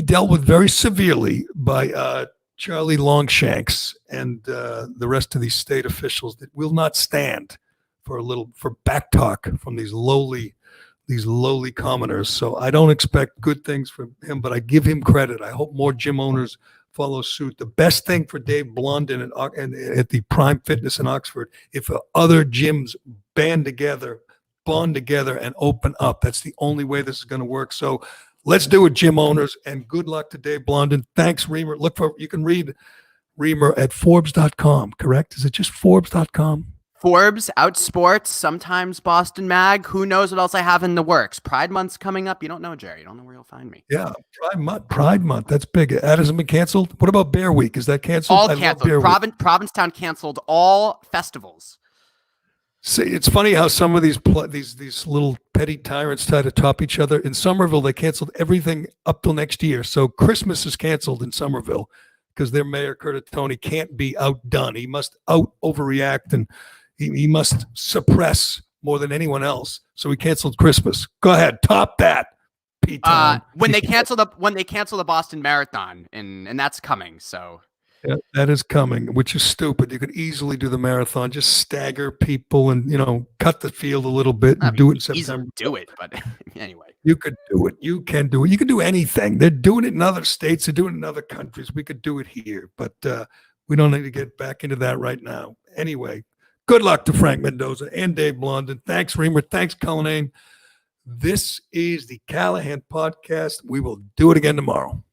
dealt with very severely by Charlie Longshanks and the rest of these state officials that will not stand for back talk from these lowly commoners. So I don't expect good things from him, but I give him credit. I hope more gym owners follow suit. The best thing for Dave Blondin at the Prime Fitness in Oxford, if other gyms bond together and open up. That's the only way this is going to work. So let's do it, gym owners, and good luck to Dave Blondin. Thanks, Reimer. You can read Reimer at Forbes.com, correct? Is it just Forbes.com? Forbes, Outsports, sometimes Boston Mag. Who knows what else I have in the works? Pride Month's coming up. You don't know, Jerry. You don't know where you'll find me. Yeah, Pride Month. That's big. That hasn't been canceled. What about Bear Week? Is that canceled? All canceled. Provincetown canceled all festivals. See, it's funny how some of these little petty tyrants try to top each other. In Somerville, they canceled everything up till next year. So Christmas is canceled in Somerville because their mayor, Curtatone, can't be outdone. He must overreact, and he must suppress more than anyone else. So he canceled Christmas. Go ahead, top that. When they cancel the Boston Marathon, and that's coming. So. Yeah, that is coming, which is stupid. You could easily do the marathon, just stagger people and, cut the field a little bit and do it in September. Do it, but anyway. You could do it. You can do it. You can do anything. They're doing it in other states. They're doing it in other countries. We could do it here, but we don't need to get back into that right now. Anyway, good luck to Frank Mendoza and Dave Blondin. Thanks, Reimer. Thanks, Callahan. This is the Callahan Podcast. We will do it again tomorrow.